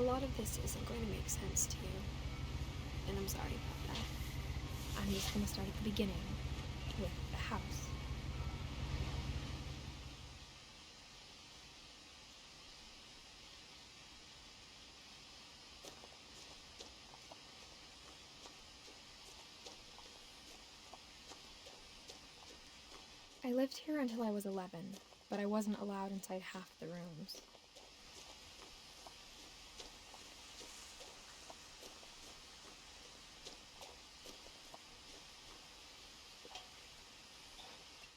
lot of this isn't going to make sense to you, and I'm sorry about that. I'm just going to start at the beginning, with the house. I lived here until I was 11, but I wasn't allowed inside half the rooms.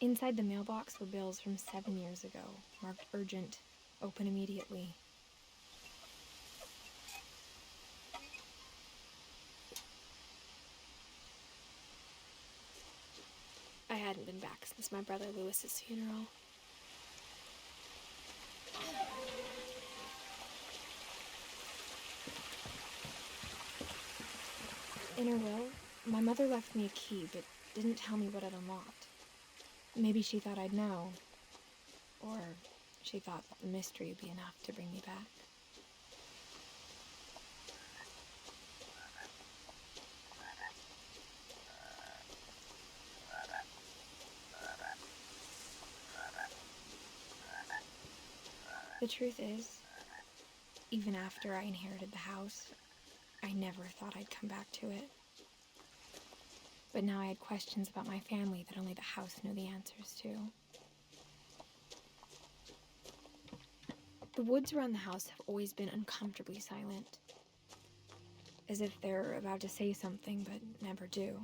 Inside the mailbox were bills from 7 years ago, marked urgent, open immediately. I hadn't been back since my brother Lewis's funeral. In her will, my mother left me a key, but didn't tell me what it unlocked. Maybe she thought I'd know, or she thought that the mystery would be enough to bring me back. The truth is, even after I inherited the house, I never thought I'd come back to it. But now I had questions about my family that only the house knew the answers to. The woods around the house have always been uncomfortably silent, as if they're about to say something but never do.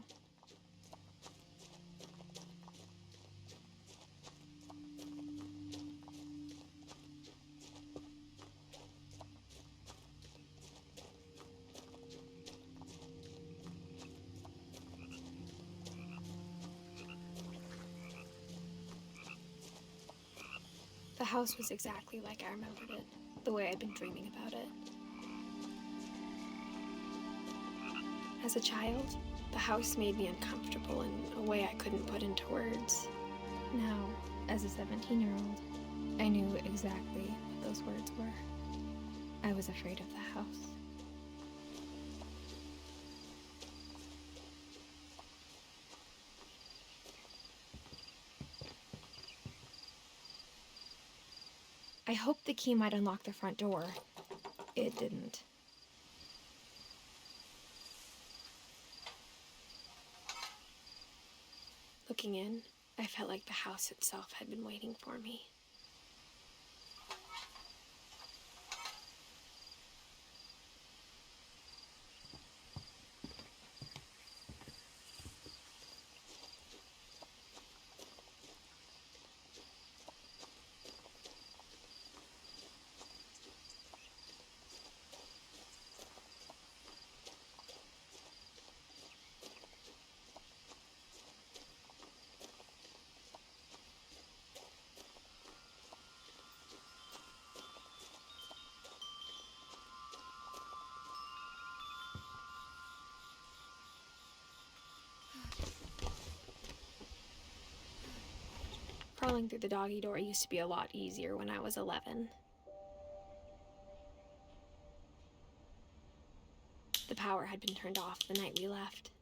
The house was exactly like I remembered it, the way I'd been dreaming about it. As a child, the house made me uncomfortable in a way I couldn't put into words. Now, as a 17-year-old, I knew exactly what those words were. I was afraid of the house. I hoped the key might unlock the front door. It didn't. Looking in, I felt like the house itself had been waiting for me. Crawling through the doggy door used to be a lot easier when I was 11. The power had been turned off the night we left.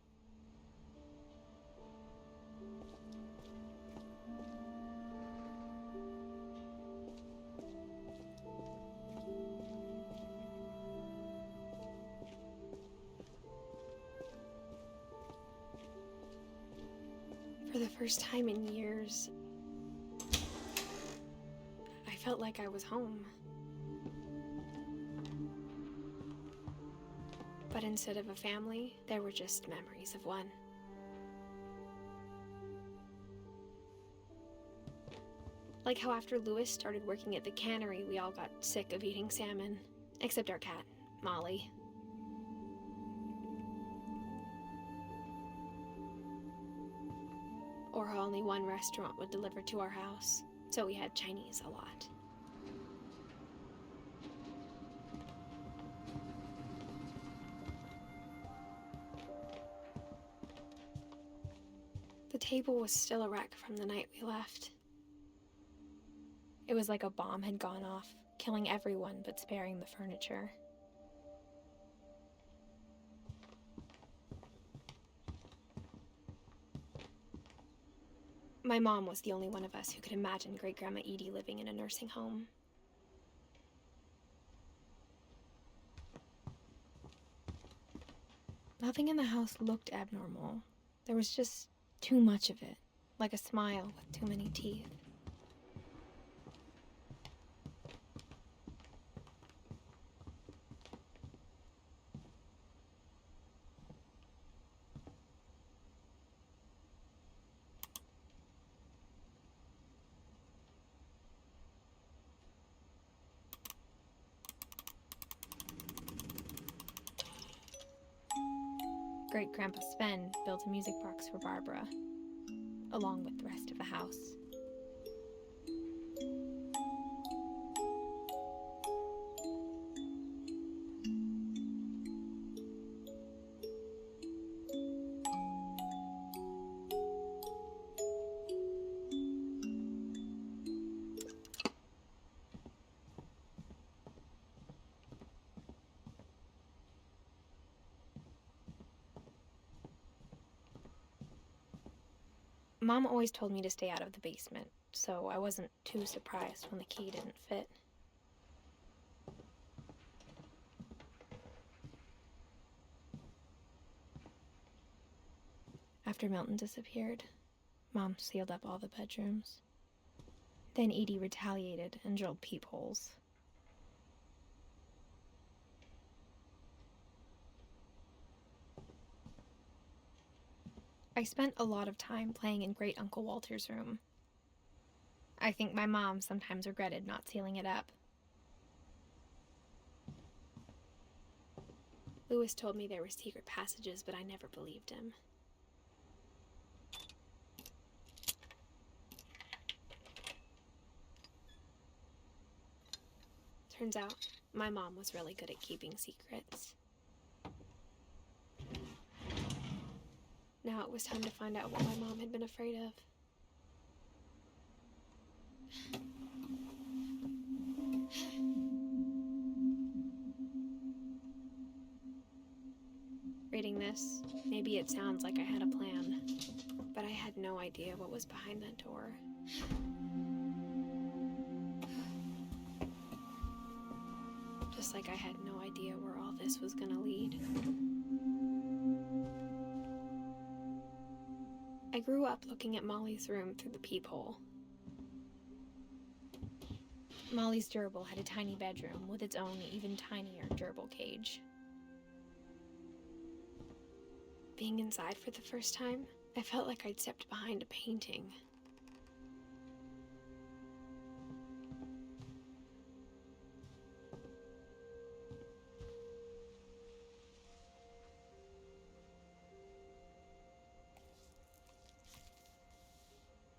For the first time in years, I felt like I was home. But instead of a family, there were just memories of one. Like how after Lewis started working at the cannery, we all got sick of eating salmon, except our cat, Molly. Or how only one restaurant would deliver to our house, so we had Chinese a lot. The table was still a wreck from the night we left. It was like a bomb had gone off, killing everyone but sparing the furniture. My mom was the only one of us who could imagine Great-Grandma Edie living in a nursing home. Nothing in the house looked abnormal. There was just too much of it, like a smile with too many teeth. Great-Grandpa Sven built a music box for Barbara, along with the rest of the house. Mom always told me to stay out of the basement, so I wasn't too surprised when the key didn't fit. After Milton disappeared, Mom sealed up all the bedrooms. Then Edie retaliated and drilled peepholes. I spent a lot of time playing in Great Uncle Walter's room. I think my mom sometimes regretted not sealing it up. Louis told me there were secret passages, but I never believed him. Turns out, my mom was really good at keeping secrets. Now it was time to find out what my mom had been afraid of. Reading this, maybe it sounds like I had a plan, but I had no idea what was behind that door. Just like I had no idea where all this was gonna lead. I grew up looking at Molly's room through the peephole. Molly's gerbil had a tiny bedroom with its own even tinier gerbil cage. Being inside for the first time, I felt like I'd stepped behind a painting.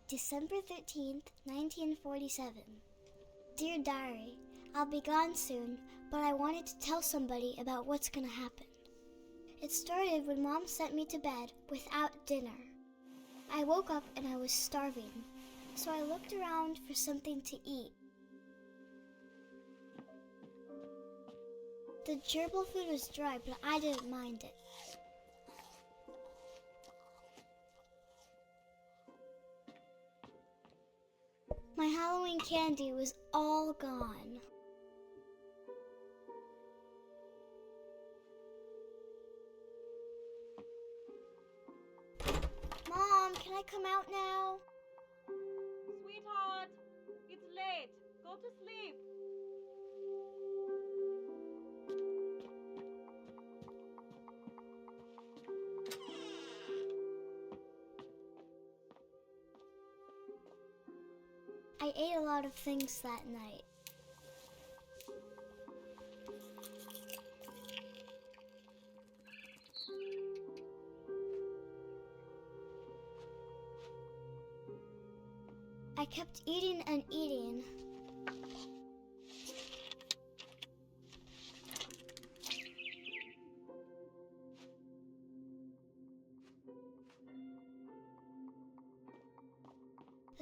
December 13th, 1947. Dear Diary, I'll be gone soon, but I wanted to tell somebody about what's gonna happen. It started when Mom sent me to bed without dinner. I woke up and I was starving, so I looked around for something to eat. The gerbil food was dry, but I didn't mind it. My Halloween candy was all gone. Mom, can I come out now? Sweetheart, it's late. Go to sleep. I ate a lot of things that night. I kept eating and eating.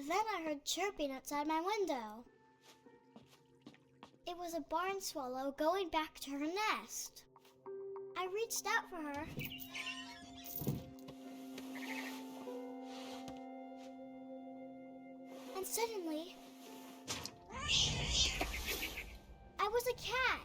Then I heard chirping outside my window. It was a barn swallow going back to her nest. I reached out for her. Suddenly, I was a cat.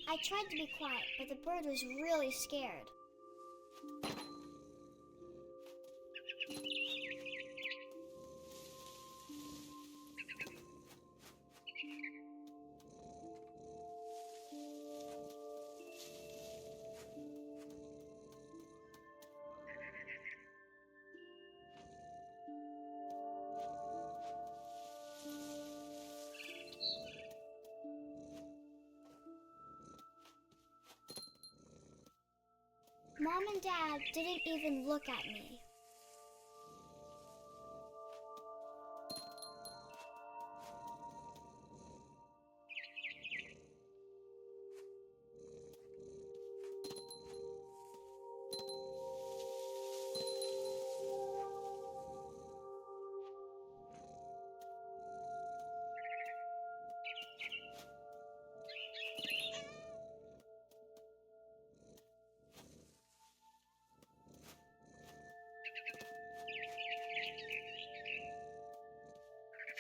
I tried to be quiet, but the bird was really scared. Mom and Dad didn't even look at me.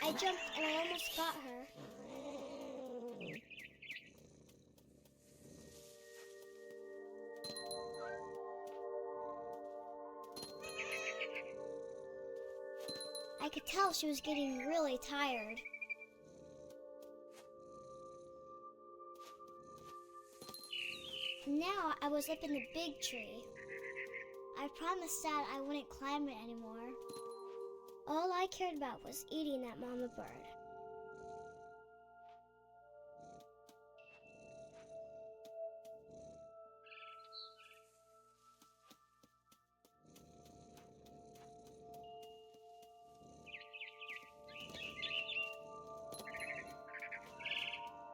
I jumped and I almost got her. I could tell she was getting really tired. Now I was up in the big tree. I promised Dad I wouldn't climb it anymore. All I cared about was eating that mama bird.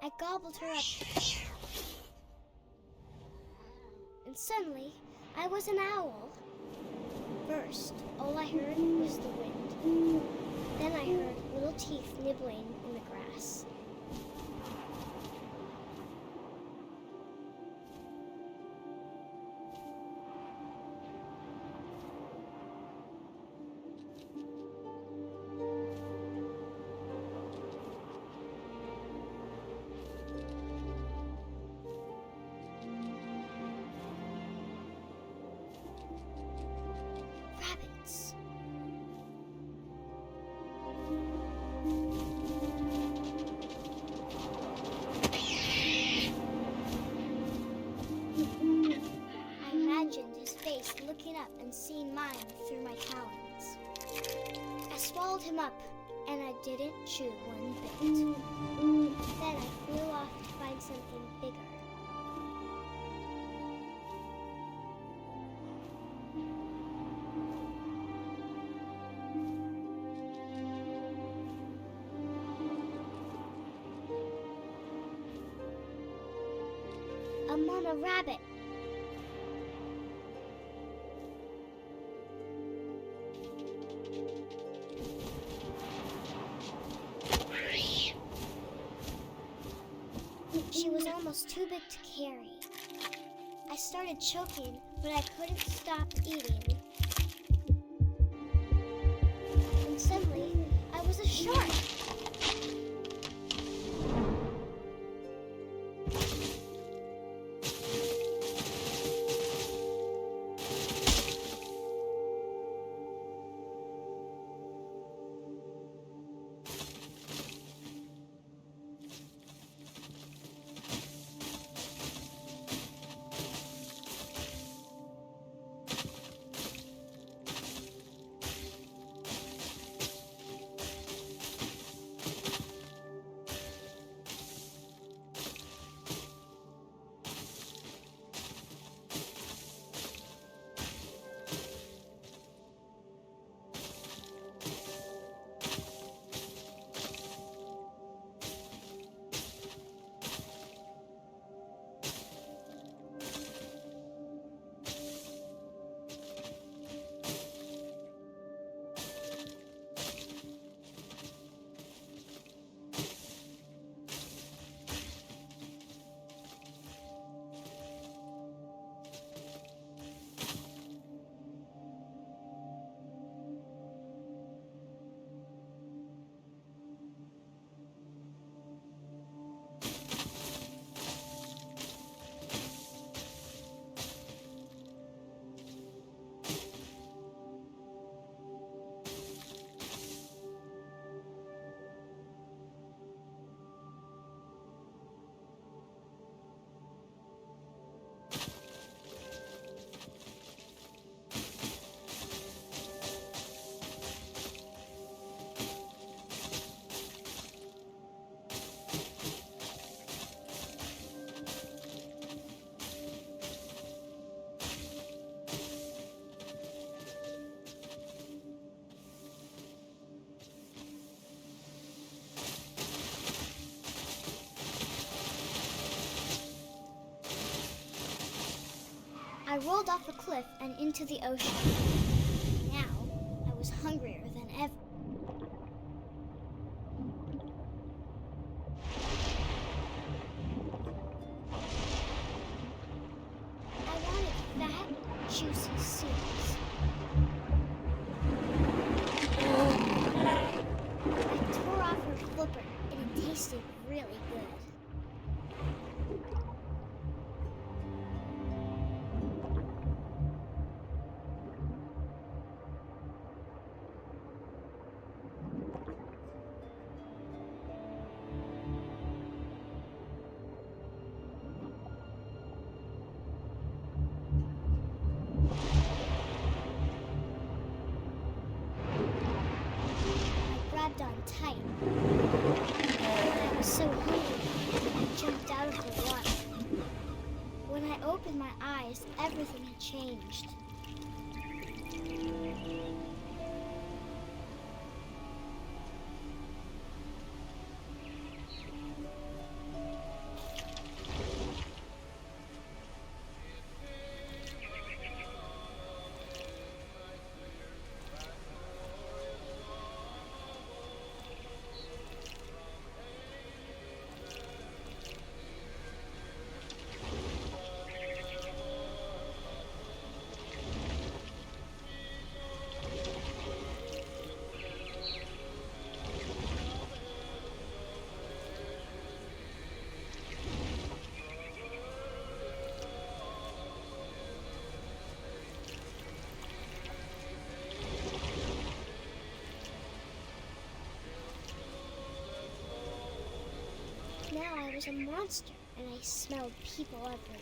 I gobbled her up. And suddenly, I was an owl. First, all I heard was the wind. Then I heard little teeth nibbling in the grass. Rabbits. I imagined his face looking up and seeing mine through my talons. I swallowed him up, and I didn't chew one bit. Then I flew off to find something bigger. A mama rabbit. She was almost too big to carry. I started choking, but I couldn't stop eating. And suddenly, I was a shark. I rolled off a cliff and into the ocean. Now, I was hungrier than ever. I wanted fat, juicy seeds. I tore off her flipper, and it tasted really good. On tight. I was so hungry, I jumped out of the water. When I opened my eyes, everything had changed. Now I was a monster, and I smelled people everywhere.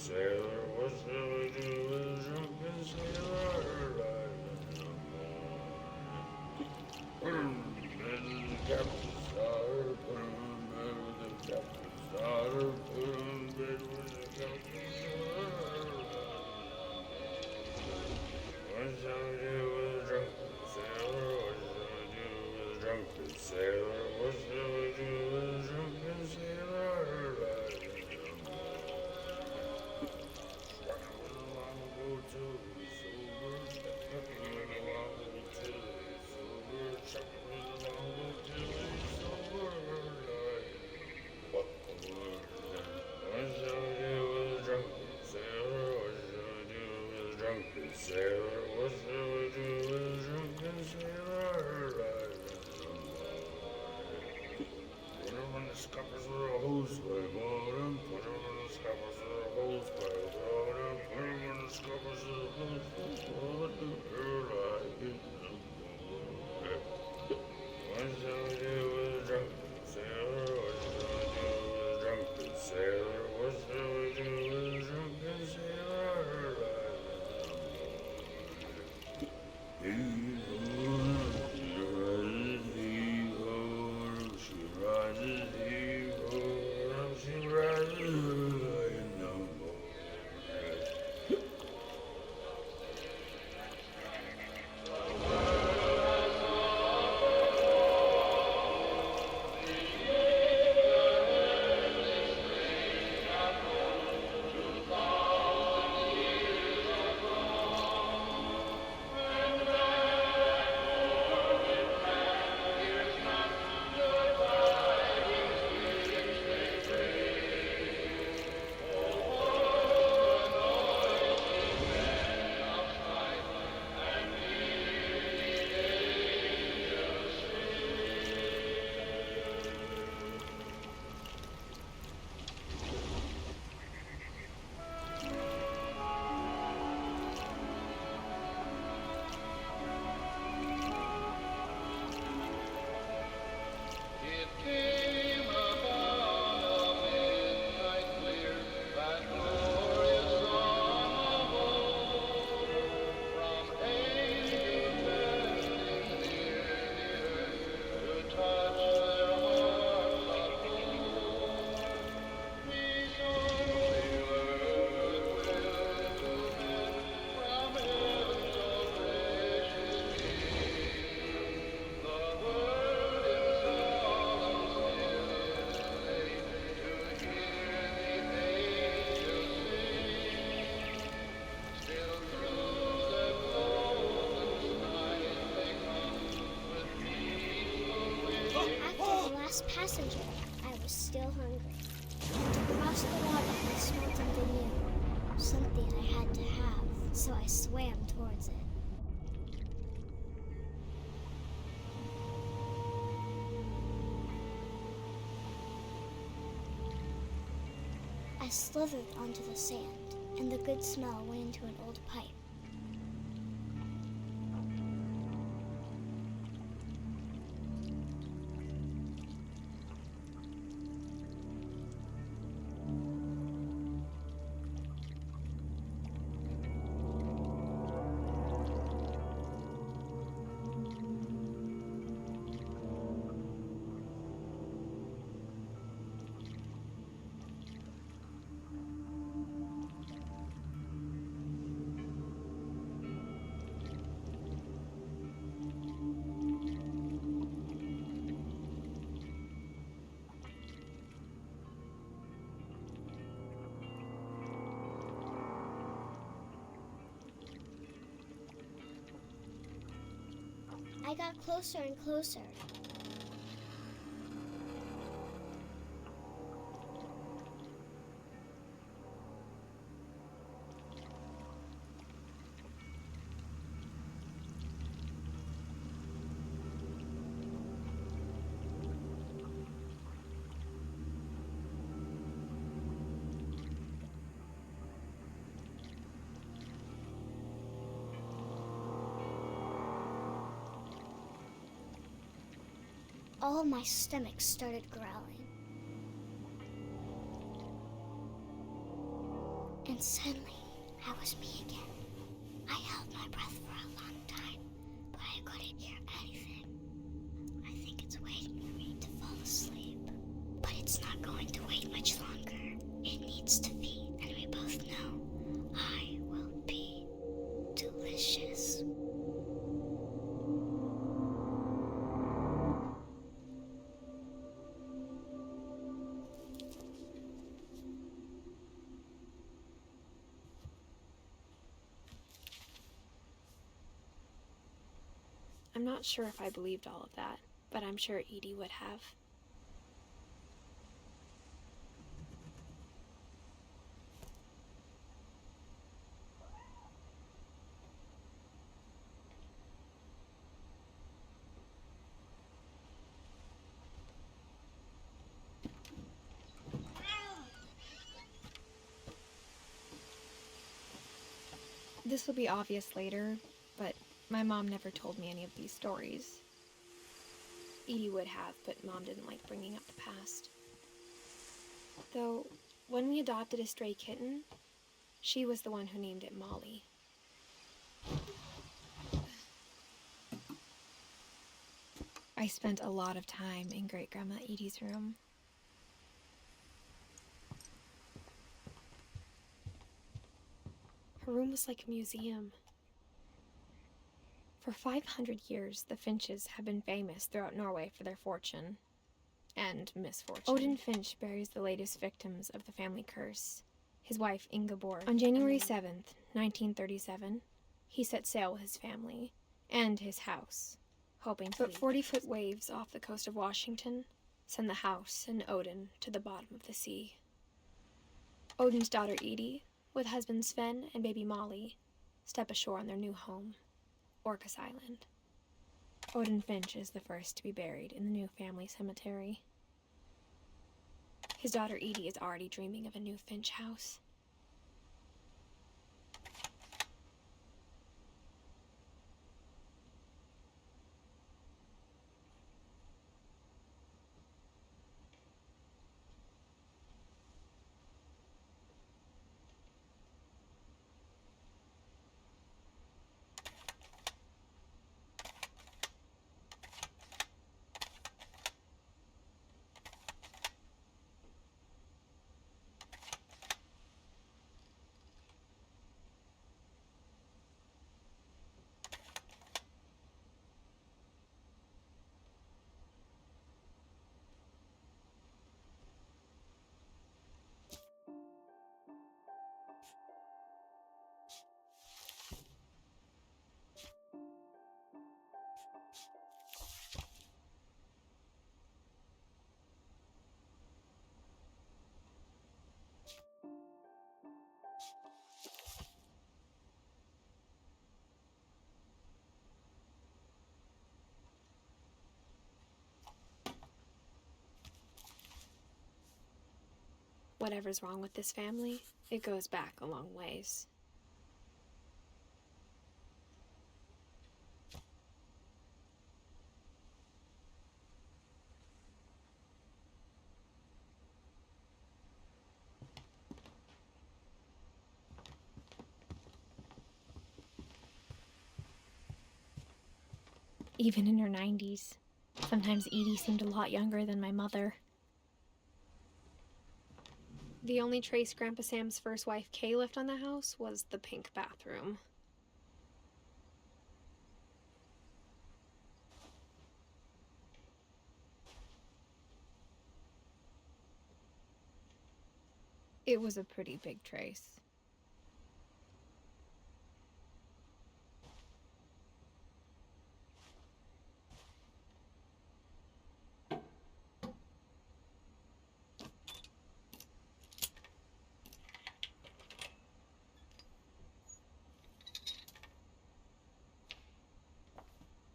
sailor, what shall we do with a drunken sailor? Put him in bed with the captain's daughter, put him in bed with the captain's daughter, put him in bed with the captain's daughter. What shall we do with a drunken sailor? What shall we do with a drunken sailor? What shall we do with a drunken sailor? Trucking with a longboat till he's sober. Trucking with a longboat till he's sober. Trucking with a longboat till he's sober. What shall we do with a drunken sailor? What shall we do with a drunken sailor? What shall we do with a drunken sailor? Put him in the scuppers with a hose pipe on him. Put him in the scuppers with a hose pipe on him. Put him in the scuppers with a hose pipe on him. What shall we do with a drunken sailor? What shall we do with a drunken sailor? What shall we do with a drunken sailor? She rises, she rises in the morning. Passenger, I was still hungry. And to cross the water, I smelled something new, something I had to have, so I swam towards it. I slithered onto the sand, and the good smell went into an old pipe. I got closer and closer. All my stomach started growling. And And suddenly, I was me again. I held my breath for a long time, but I couldn't hear anything. I think it's waiting for me to fall asleep. But it's not going to wait much longer. It needs to feed, and we both know I will be delicious. I'm not sure if I believed all of that, but I'm sure Edie would have. This will be obvious later, but my mom never told me any of these stories. Edie would have, but Mom didn't like bringing up the past. Though, when we adopted a stray kitten, she was the one who named it Molly. I spent a lot of time in Great-Grandma Edie's room. Her room was like a museum. For 500 years, the Finches have been famous throughout Norway for their fortune and misfortune. Odin Finch buries the latest victims of the family curse, his wife Ingeborg. On January 7th, 1937, he set sail with his family and his house, hoping to put 40-foot waves off the coast of Washington, send the house and Odin to the bottom of the sea. Odin's daughter Edie, with husband Sven and baby Molly, step ashore on their new home, Orcas Island. Odin Finch is the first to be buried in the new family cemetery. His daughter Edie is already dreaming of a new Finch house. Whatever's wrong with this family, it goes back a long ways. Even in her 90s, sometimes Edie seemed a lot younger than my mother. The only trace Grandpa Sam's first wife Kay left on the house was the pink bathroom. It was a pretty big trace.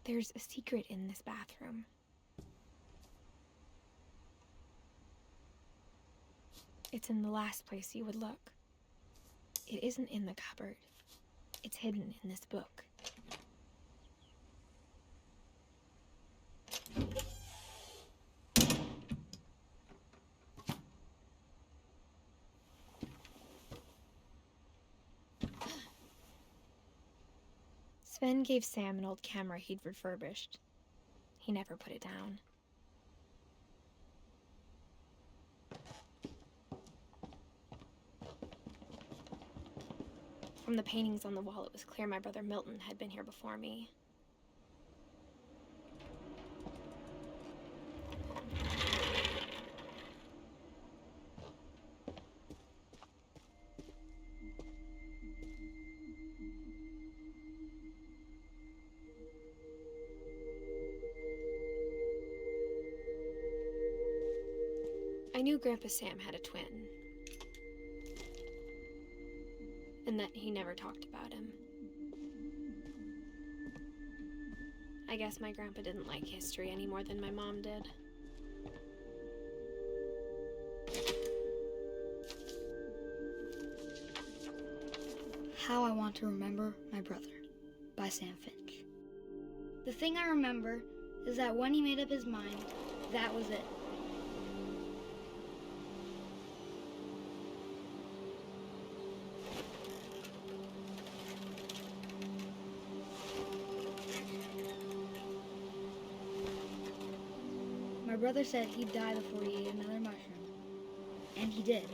There's a secret in this bathroom. It's in the last place you would look. It isn't in the cupboard. It's hidden in this book. Sven gave Sam an old camera he'd refurbished. He never put it down. From the paintings on the wall, it was clear my brother Milton had been here before me. I knew Grandpa Sam had a twin, and that he never talked about him. I guess my grandpa didn't like history any more than my mom did. How I Want to Remember My Brother by Sam Finch. The thing I remember is that when he made up his mind, that was it. My brother said he'd die before he ate another mushroom. And he did.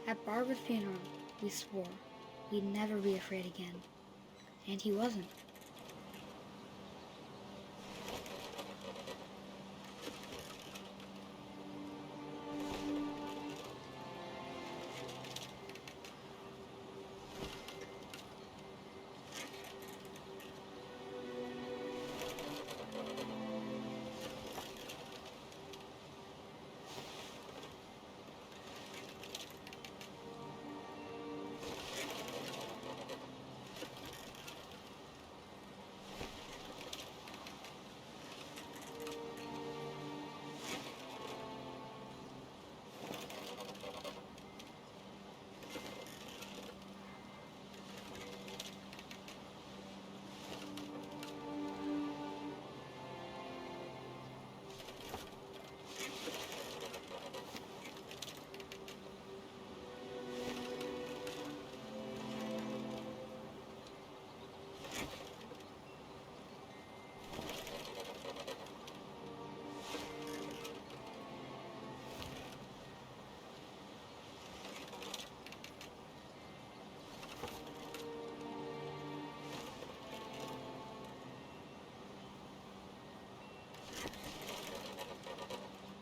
At Barbara's funeral, we swore we'd never be afraid again. And he wasn't.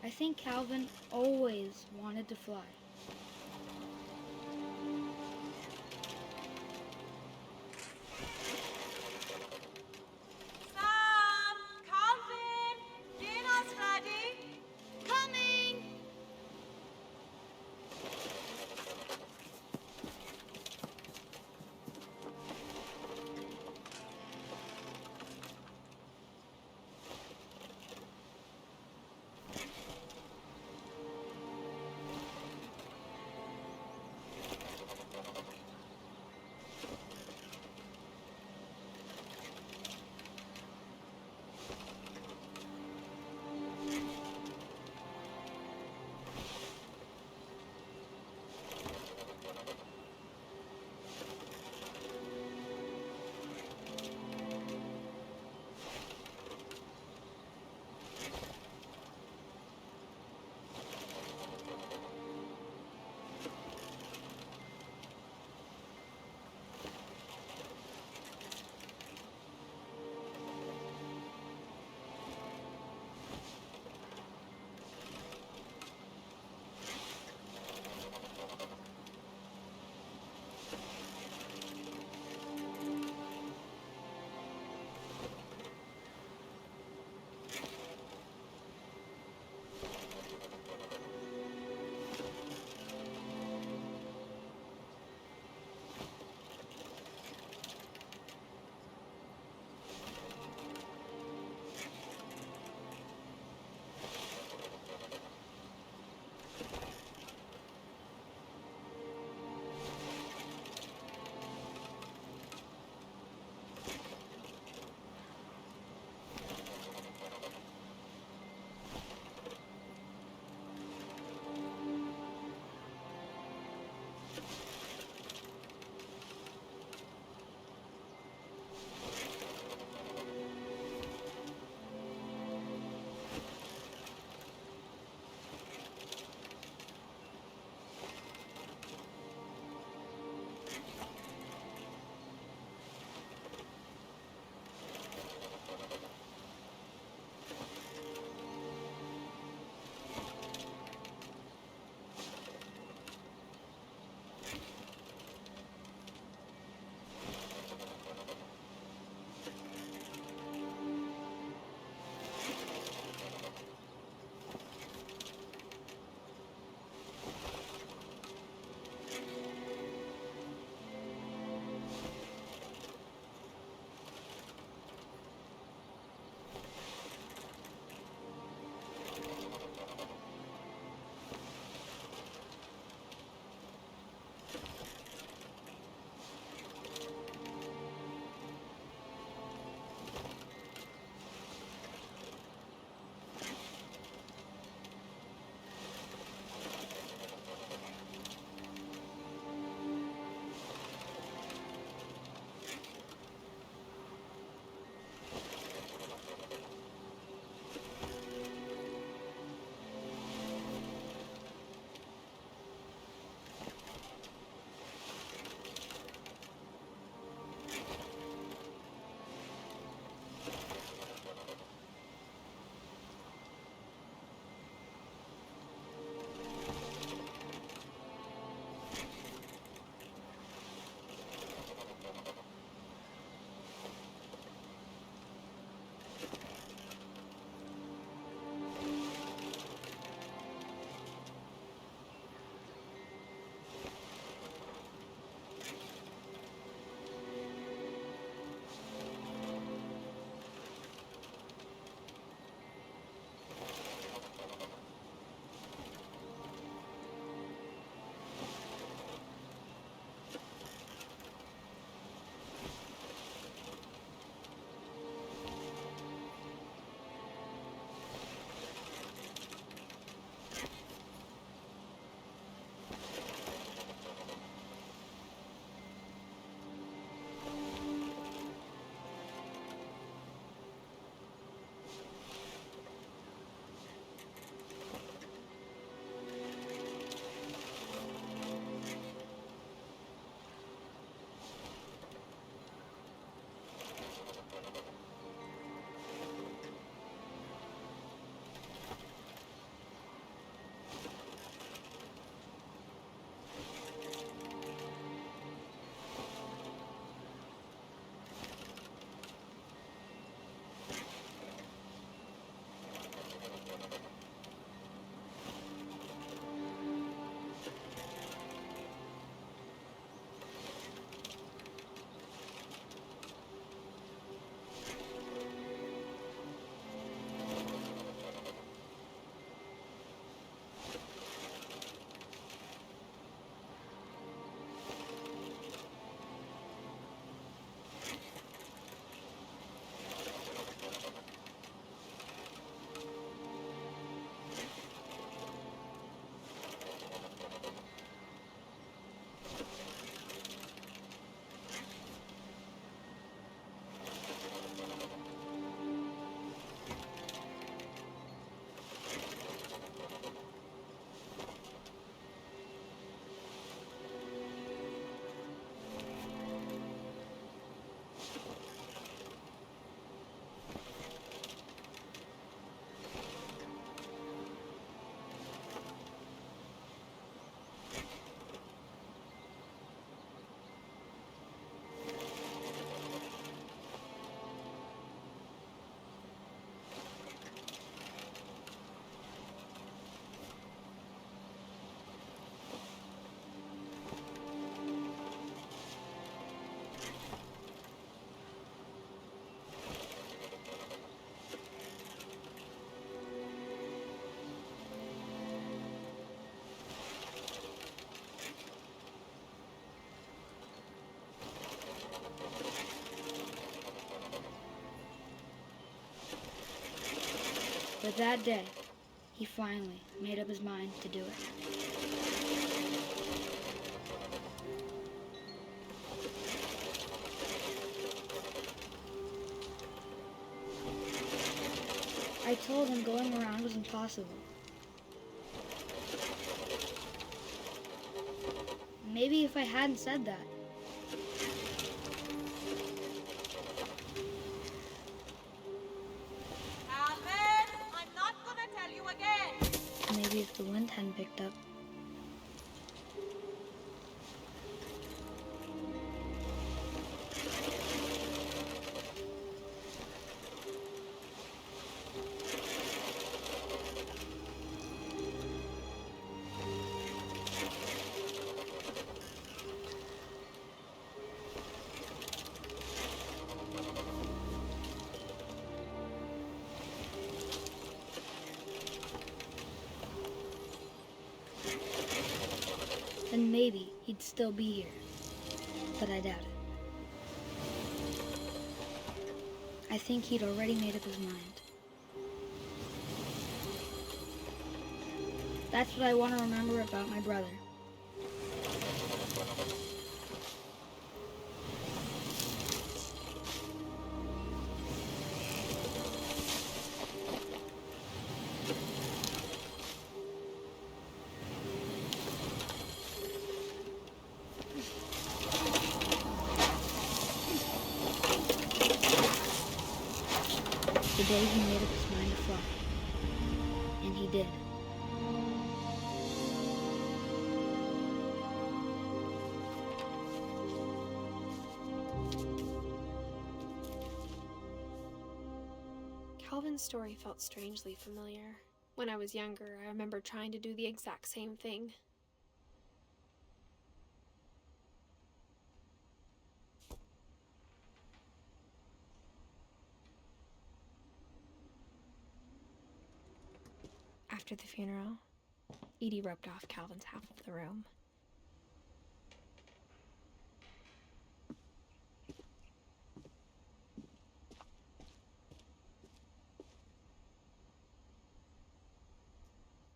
I think Calvin always wanted to fly. Sam! Calvin! Dinner's ready! Coming! that day, he finally made up his mind to do it. I told him going around was impossible. Maybe if I hadn't said that, Calvin, I'm not gonna tell you again. maybe if the wind hadn't picked up, then maybe he'd still be here. But I doubt it. I think he'd already made up his mind. That's what I want to remember about my brother. The day he made up his mind to fly. And he did. Calvin's story felt strangely familiar. When I was younger, I remember trying to do the exact same thing. After the funeral, Edie roped off Calvin's half of the room.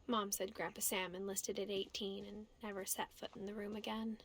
Mom said Grandpa Sam enlisted at 18 and never set foot in the room again.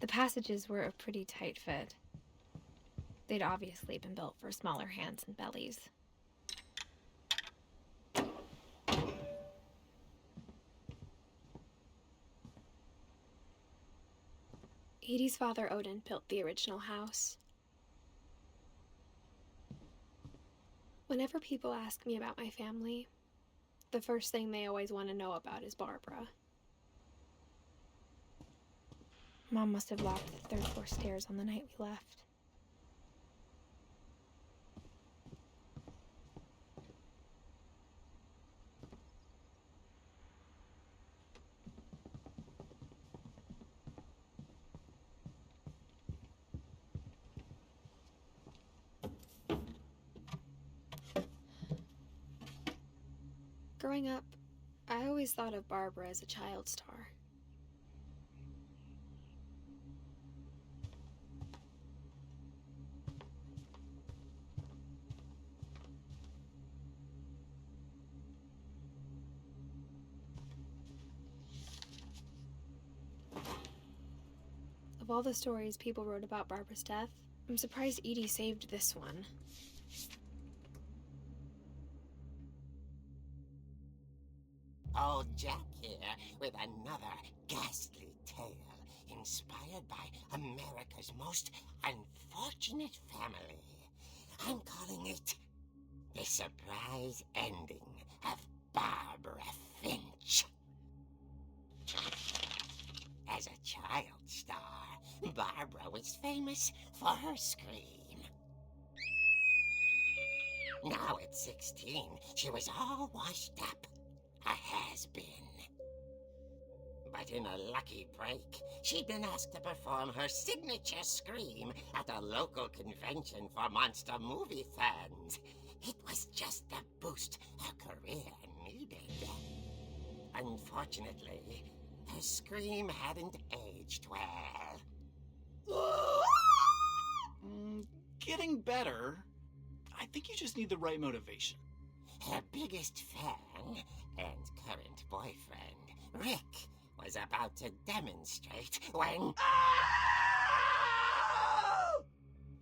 The passages were a pretty tight fit. They'd obviously been built for smaller hands and bellies. Edie's father, Odin, built the original house. Whenever people ask me about my family, the first thing they always want to know about is Barbara. Mom must have locked the third floor stairs on the night we left. Growing up, I always thought of Barbara as a child star. Of all the stories people wrote about Barbara's death, I'm surprised Edie saved this one. Old Jack here with another ghastly tale. inspired by America's most unfortunate family. I'm calling it The Surprise Ending of Barbara Finch. As a child star, Barbara was famous for her scream. Now at 16, she was all washed up, a has-been. But in a lucky break, she'd been asked to perform her signature scream at a local convention for monster movie fans. It was just the boost her career needed. Unfortunately, her scream hadn't aged well. Getting better. I think you just need the right motivation. Her biggest fan and current boyfriend, Rick, was about to demonstrate when...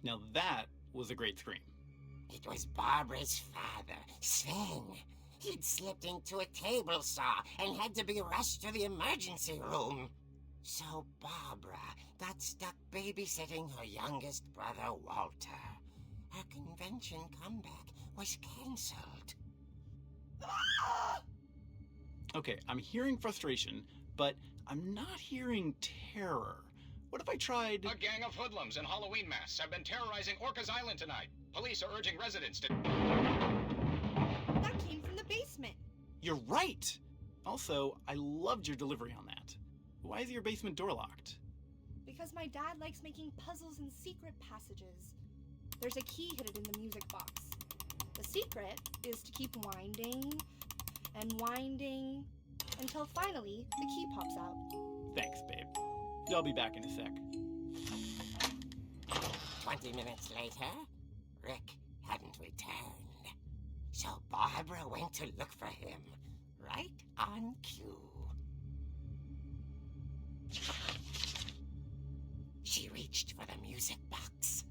Now that was a great scream. It was Barbara's father, Sven. He'd slipped into a table saw and had to be rushed to the emergency room. So Barbara got stuck babysitting her youngest brother, Walter. Her convention comeback was cancelled. Okay, I'm hearing frustration, but I'm not hearing terror. What if I tried... A gang of hoodlums in Halloween masks have been terrorizing Orcas Island tonight. Police are urging residents to... That came from the basement. You're right! Also, I loved your delivery on that. Why is your basement door locked? Because my dad likes making puzzles and secret passages. There's a key hidden in the music box. The secret is to keep winding and winding until finally the key pops out. Thanks, babe. I'll be back in a sec. 20 minutes later, Rick hadn't returned. So Barbara went to look for him, right on cue. She reached for the music box.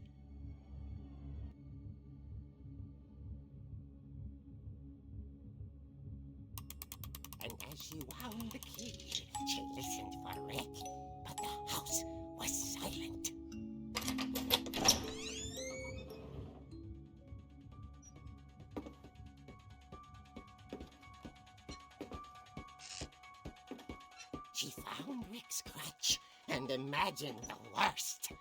And as she wound the key, she listened for Rick, but the house was silent. She found Rick's crutch and imagined the worst.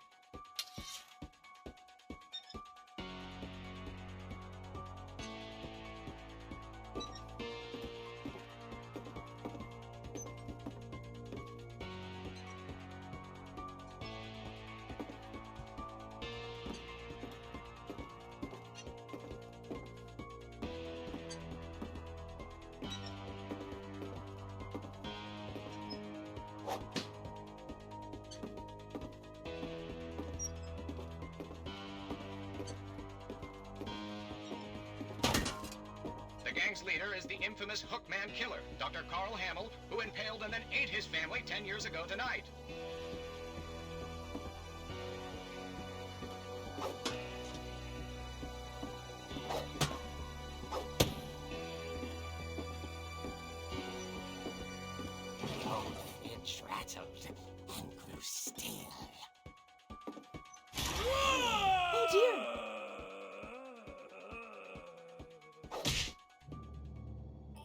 The gang's leader is the infamous Hookman killer, Dr. Carl Hamill, who impaled and then ate his family 10 years ago tonight. The old fridge rattled and grew still. Oh dear!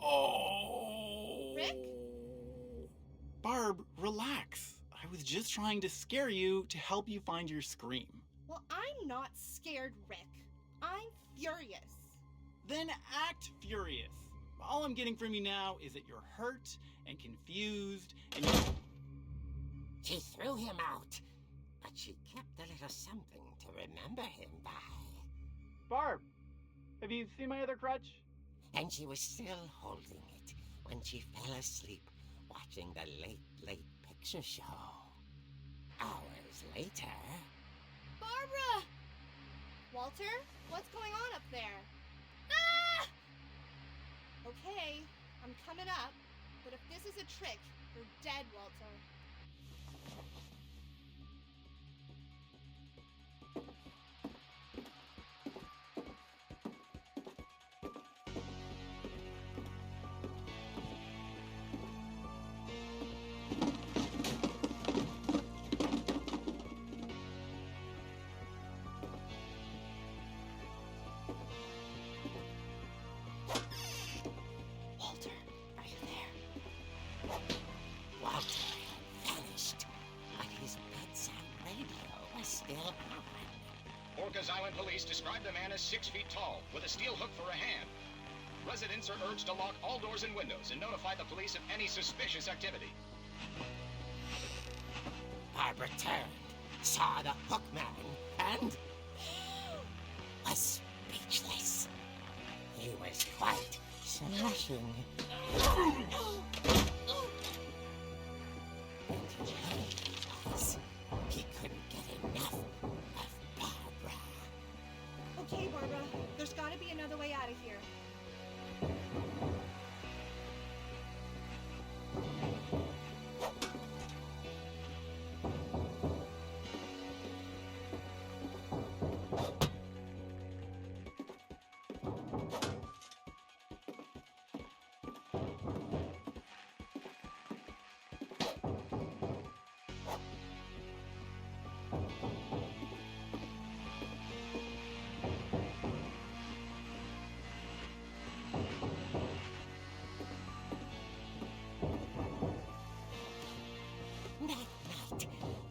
Oh! Rick? Barb, relax. I was just trying to scare you to help you find your scream. Well, I'm not scared, Rick. I'm furious. Then act furious. All I'm getting from you now is that you're hurt and confused and you... She threw him out, but she kept a little something to remember him by. Barb, have you seen my other crutch? And she was still holding it when she fell asleep watching the late picture show. Hours later... Barbara! Walter, what's going on up there? Ah! Okay, I'm coming up, but if this is a trick, you're dead, Walter. Rikers Island police describe the man as 6 feet tall, with a steel hook for a hand. Residents are urged to lock all doors and windows and notify the police of any suspicious activity. Barbara turned, saw the hook man, and was speechless. He was quite smashing. And he couldn't get enough of Barbara. Okay, Barbara, there's gotta be another way out of here.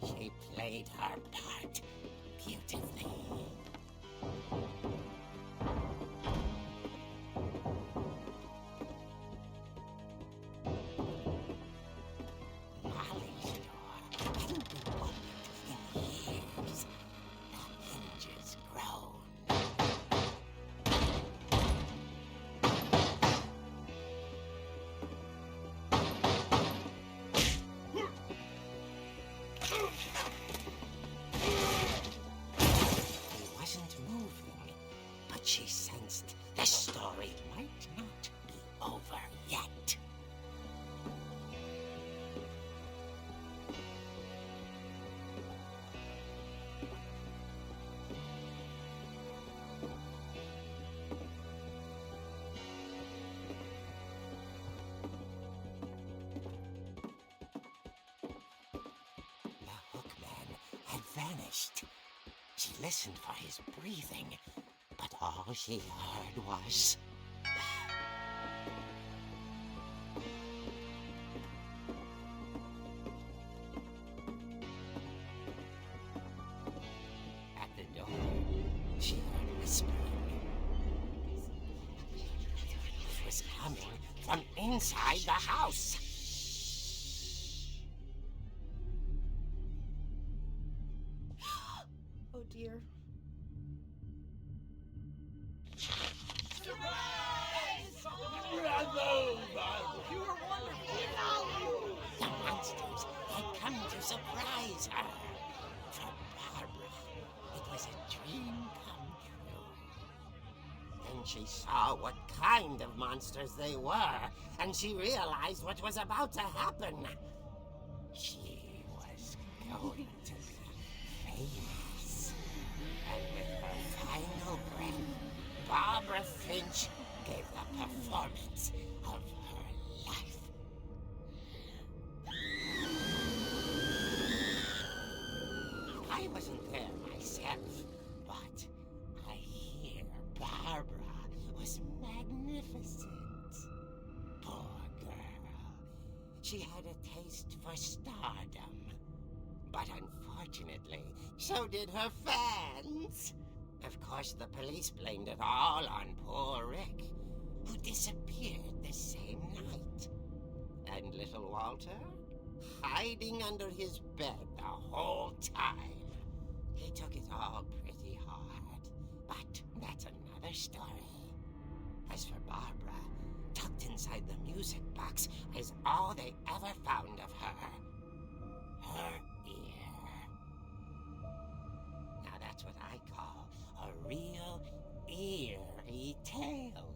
She played her part beautifully. Molly's door hadn't been opened in years. The hinges groaned. He wasn't moving, but she sensed the story might not be over yet. The hookman had vanished. She listened for his breathing, but all she heard was... At the door, she heard whispering. It was coming from inside the house. Oh dear. The monsters had come to surprise her. For Barbara, it was a dream come true. Then she saw what kind of monsters they were, and she realized what was about to happen. She was going to be famous. And with her final breath, Barbara Finch gave the performance of her life. I wasn't there myself, but I hear Barbara was magnificent. Poor girl. She had a taste for stardom. But unfortunately, so did her fans. Of course, the police blamed it all on poor Rick, who disappeared the same night. And little Walter? Hiding under his bed the whole time. He took it all pretty hard, but that's another story. As for Barbara, tucked inside the music box is all they ever found of her. Her ear. Now that's what I call a real eerie tale.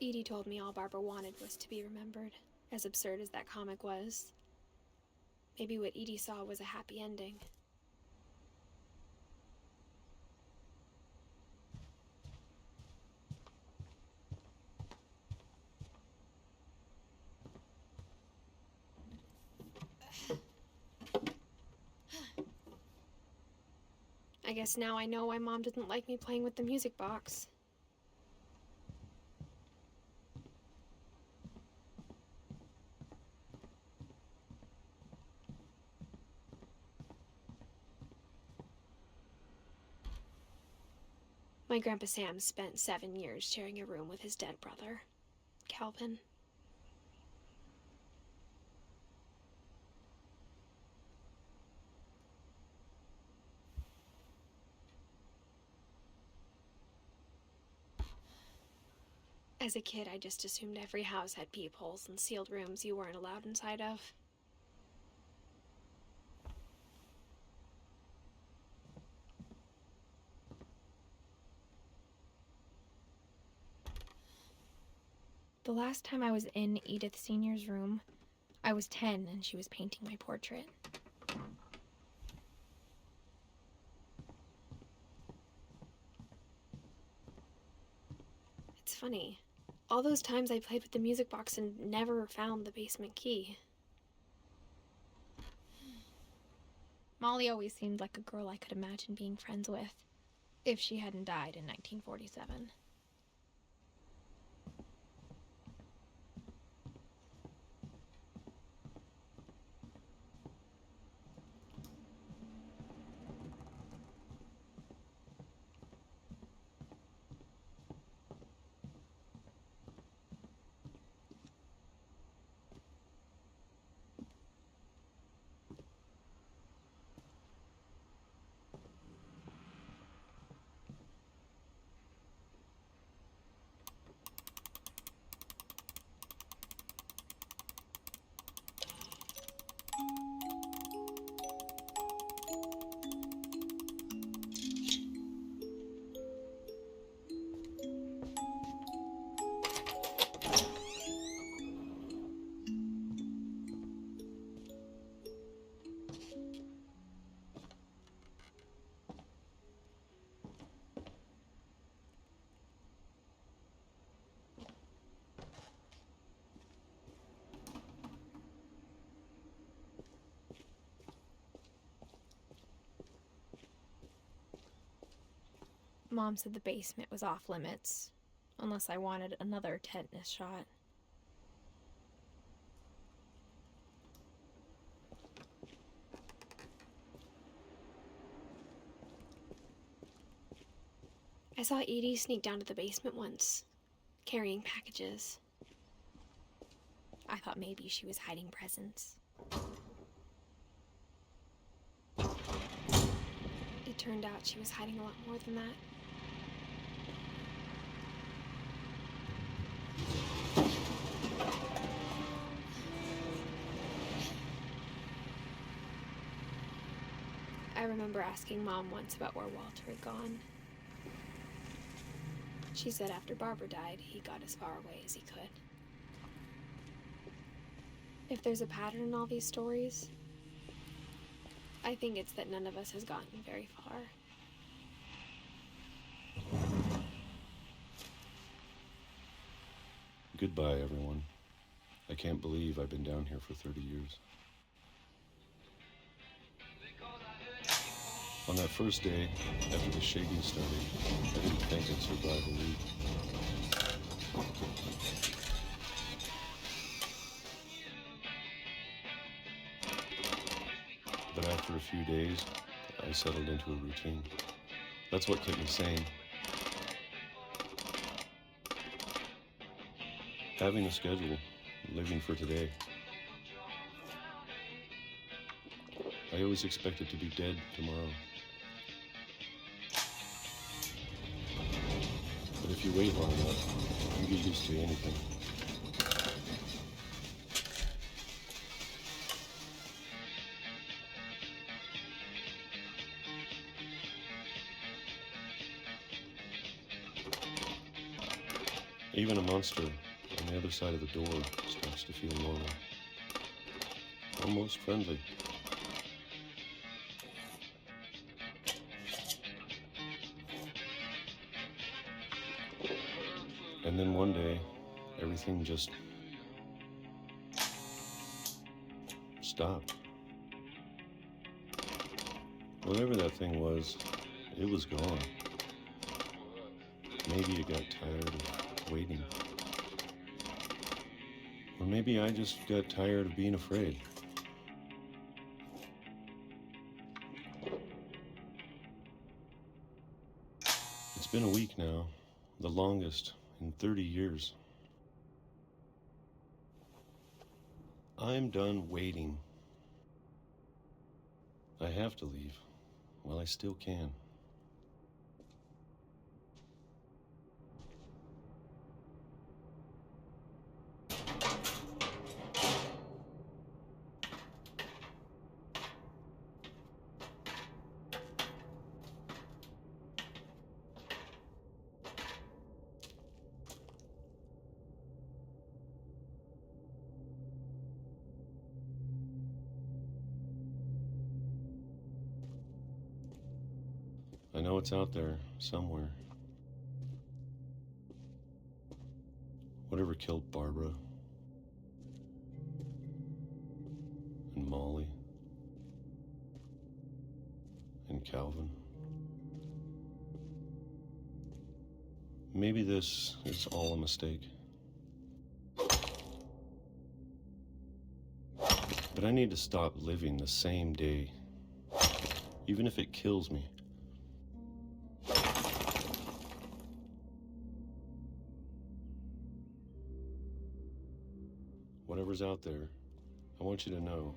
Edie told me all Barbara wanted was to be remembered, as absurd as that comic was. Maybe what Edie saw was a happy ending. I I guess now I know why Mom didn't like me playing with the music box. My Grandpa Sam spent 7 years sharing a room with his dead brother, Calvin. As a kid, I just assumed every house had peepholes and sealed rooms you weren't allowed inside of. The last time I was in Edith Sr.'s room, I was 10 and she was painting my portrait. It's funny. All those times I played with the music box and never found the basement key. Molly always seemed like a girl I could imagine being friends with, if she hadn't died in 1947. Mom said the basement was off limits, unless I wanted another tetanus shot. I saw Edie sneak down to the basement once, carrying packages. I thought maybe she was hiding presents. It turned out she was hiding a lot more than that. I remember asking Mom once about where Walter had gone. She said after Barbara died, he got as far away as he could. If there's a pattern in all these stories, I think it's that none of us has gotten very far. Goodbye, everyone. I can't believe I've been down here for 30 years. On that first day, after the shaking started, I didn't think I'd survive a week. But after a few days, I settled into a routine. That's what kept me sane. Having a schedule, living for today. I always expected to be dead tomorrow. But if you wait long enough, you get used to anything. Even a monster on the other side of the door starts to feel normal. Almost friendly. And then one day, everything just stopped. Whatever that thing was, it was gone. Maybe you got tired of waiting. Or maybe I just got tired of being afraid. It's been a week now, the longest in 30 years. I'm done waiting. I have to leave while I still can. I know it's out there somewhere. Whatever killed Barbara and Molly and Calvin. Maybe this is all a mistake. But I need to stop living the same day, even if it kills me. Whatever's out there, I want you to know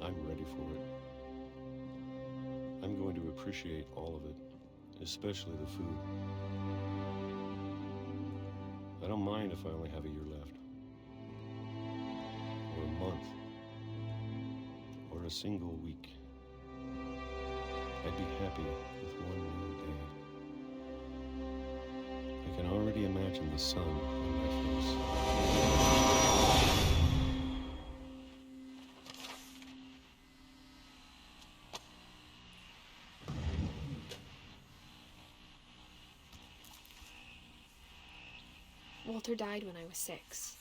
I'm ready for it. I'm going to appreciate all of it, especially the food. I don't mind if I only have a year left, or a month, or a single week. I'd be happy with one new day. I can already imagine the sun on my face. Walter died when I was 6.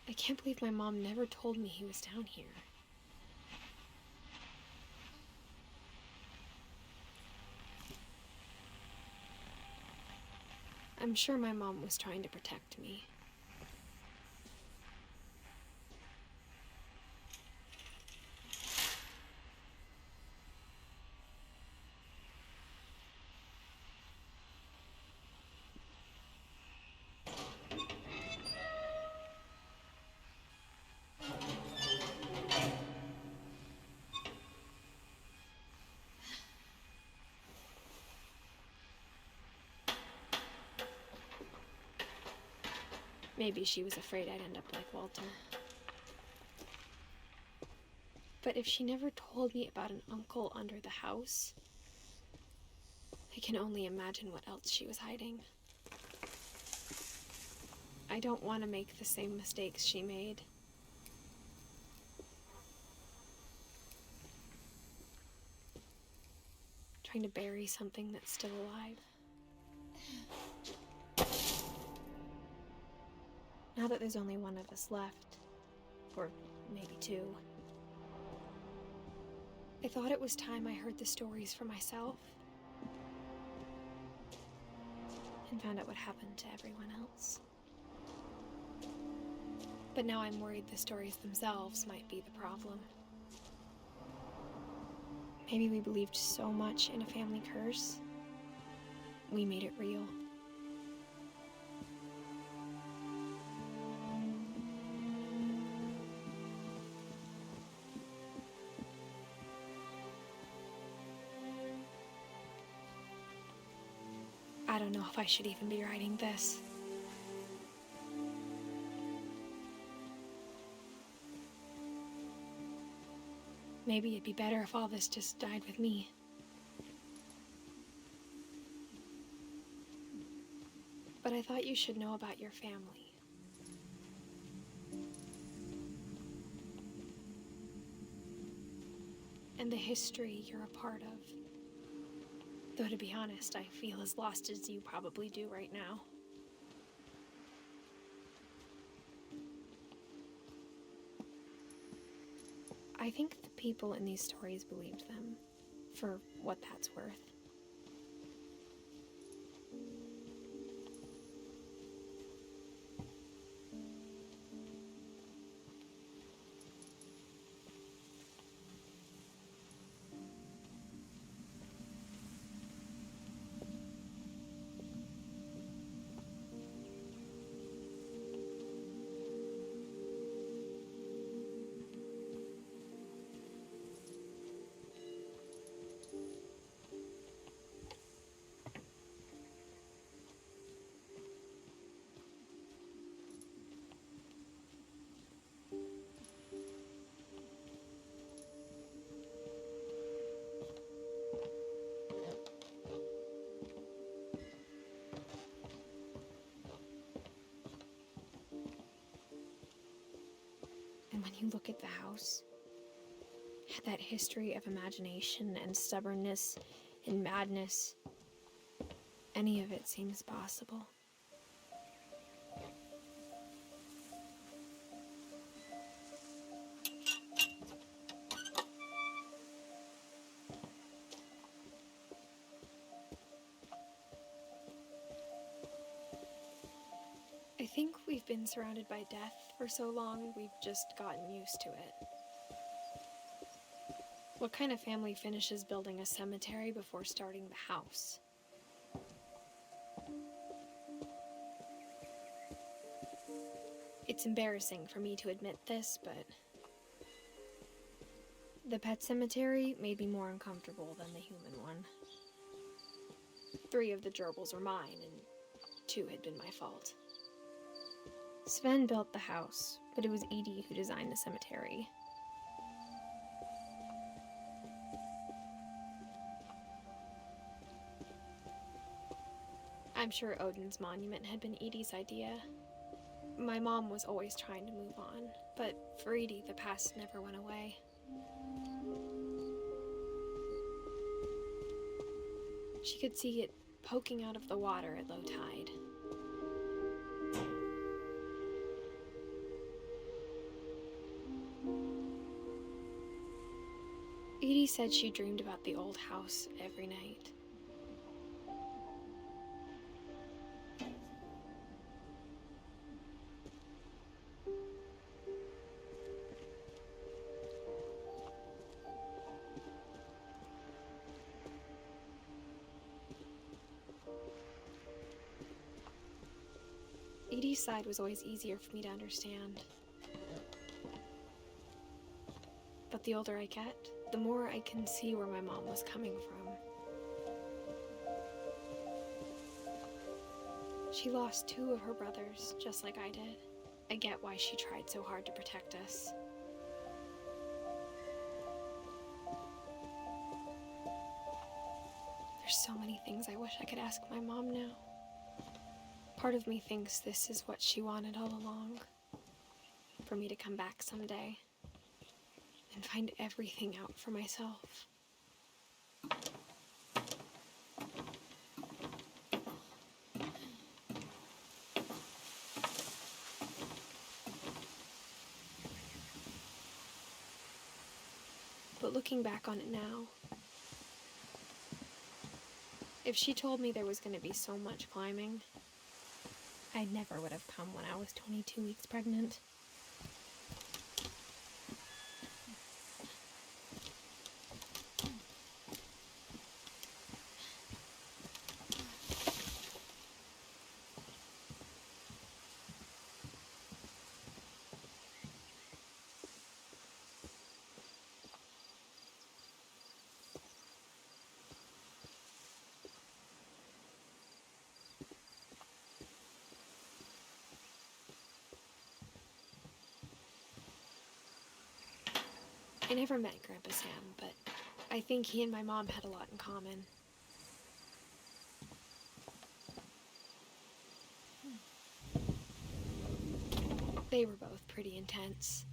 I can't believe my mom never told me he was down here. I'm sure my mom was trying to protect me. Maybe she was afraid I'd end up like Walter. But if she never told me about an uncle under the house, I can only imagine what else she was hiding. I don't want to make the same mistakes she made. Trying to bury something that's still alive. Now that there's only one of us left, or maybe 2, I thought it was time I heard the stories for myself and found out what happened to everyone else. But now I'm worried the stories themselves might be the problem. Maybe we believed so much in a family curse, we made it real. I don't know if I should even be writing this. Maybe it'd be better if all this just died with me. But I thought you should know about your family. And the history you're a part of. Though to be honest, I feel as lost as you probably do right now. I think the people in these stories believed them, for what that's worth. when you look at the house, that history of imagination and stubbornness and madness, any of it seems possible. I think we've been surrounded by death for so long, we've just gotten used to it. What kind of family finishes building a cemetery before starting the house? It's embarrassing for me to admit this, but the pet cemetery made me more uncomfortable than the human one. 3 of the gerbils were mine, and 2 had been my fault. Sven built the house, but it was Edie who designed the cemetery. I'm sure Odin's monument had been Edie's idea. My mom was always trying to move on, but for Edie, the past never went away. She could see it poking out of the water at low tide. Edie said she dreamed about the old house every night. Edie's side was always easier for me to understand. But the older I get, the more I can see where my mom was coming from. She lost 2 of her brothers, just like I did. I get why she tried so hard to protect us. There's so many things I wish I could ask my mom now. Part of me thinks this is what she wanted all along. For me to come back someday and find everything out for myself. But looking back on it now, if she told me there was going to be so much climbing, I never would have come when I was 22 weeks pregnant. I never met Grandpa Sam, but I think he and my mom had a lot in common. They were both pretty intense.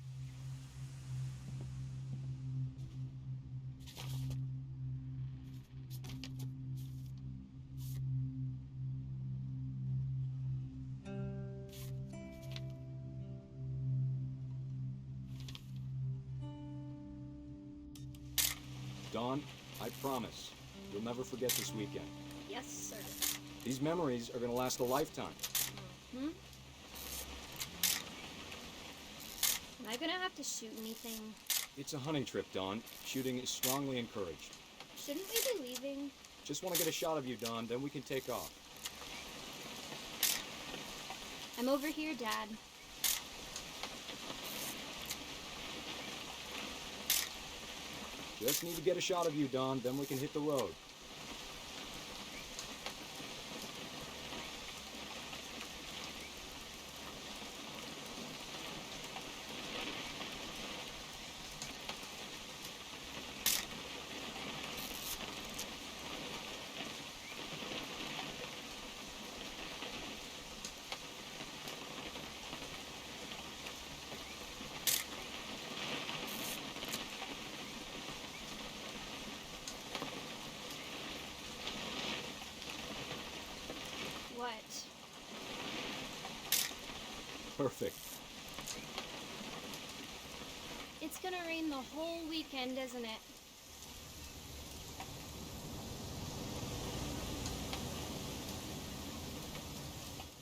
Dawn, I promise, you'll never forget this weekend. Yes, sir. These memories are gonna last a lifetime. Hmm? Am I gonna have to shoot anything? It's a hunting trip, Dawn. Shooting is strongly encouraged. Shouldn't we be leaving? Just want to get a shot of you, Dawn, then we can take off. I'm over here, Dad. Just need to get a shot of you, Dawn, then we can hit the road. Perfect. It's gonna rain the whole weekend, isn't it?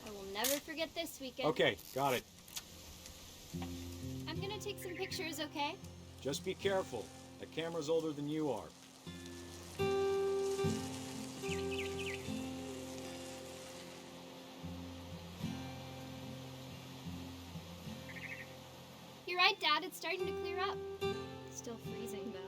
I will never forget this weekend. Okay, got it. I'm gonna take some pictures, okay? Just be careful. That camera's older than you are. You're right, Dad. It's starting to clear up. Still freezing, though.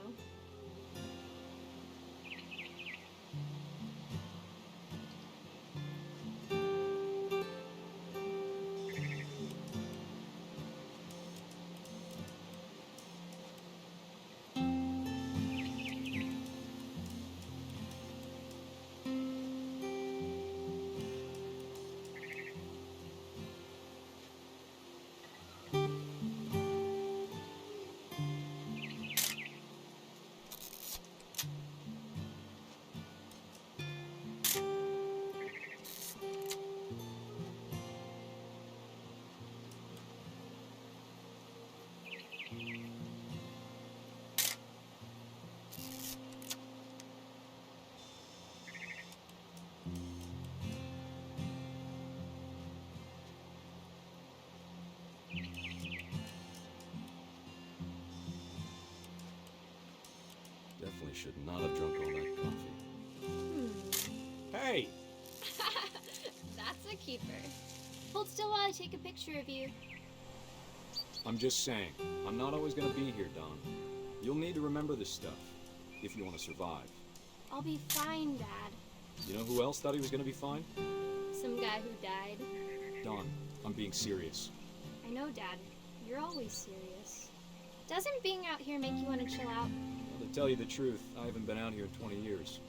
Definitely should not have drunk all that coffee. Hey! That's a keeper. Hold still while I take a picture of you. I'm just saying, I'm not always gonna be here, Don. You'll need to remember this stuff, if you want to survive. I'll be fine, Dad. You know who else thought he was gonna be fine? Some guy who died. Don, I'm being serious. I know, Dad. You're always serious. Doesn't being out here make you want to chill out? Well, to tell you the truth, I haven't been out here in 20 years.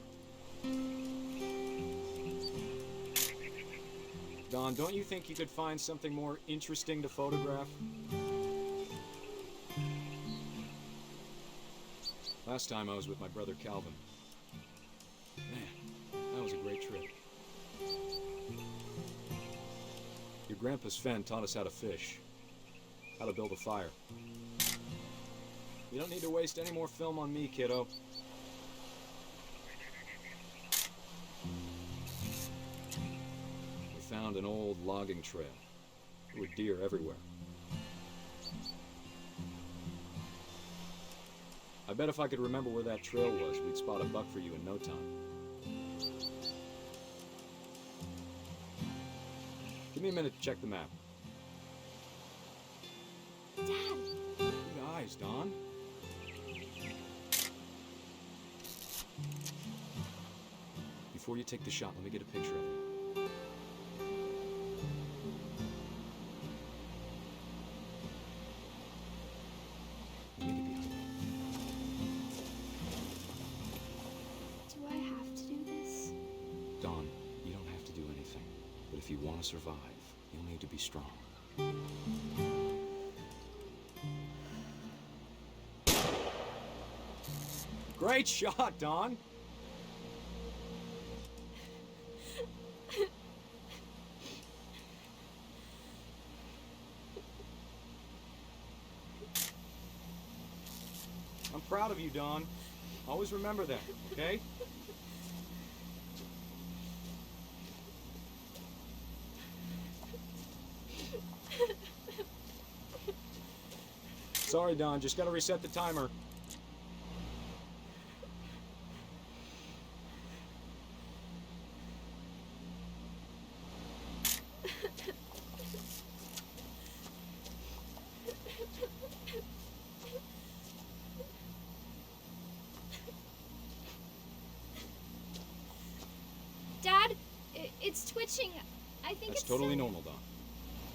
Don, don't you think you could find something more interesting to photograph? Last time I was with my brother Calvin. Man, that was a great trip. Your grandpa Sven taught us how to fish, how to build a fire. You don't need to waste any more film on me, kiddo. We found an old logging trail. There were deer everywhere. I bet if I could remember where that trail was, we'd spot a buck for you in no time. Give me a minute to check the map. Dad! Good eyes, Don. Before you take the shot, let me get a picture of you. Let me get behind you. Do I have to do this? Don, you don't have to do anything. But if you want to survive, you'll need to be strong. Great shot, Don! I'm proud of you, Don. Always remember that, okay? Sorry, Don. Just gotta reset the timer. Dad, it's twitching. I think That's it's totally silly. normal, Don.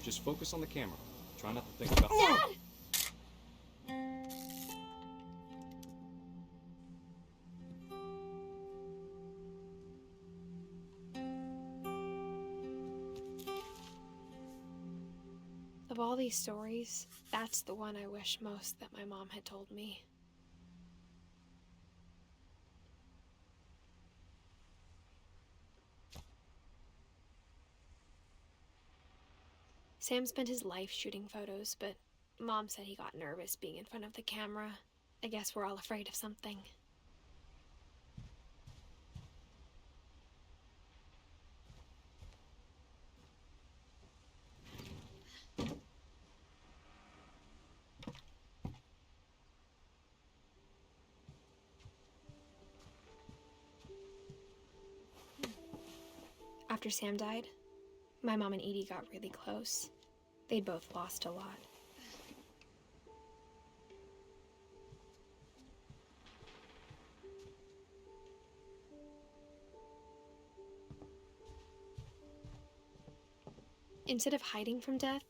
Just focus on the camera. Try not to think about... Dad! Of all these stories, that's the one I wish most that my mom had told me. Sam spent his life shooting photos, but Mom said he got nervous being in front of the camera. I guess we're all afraid of something. After Sam died, my mom and Edie got really close. They'd both lost a lot. Instead of hiding from death,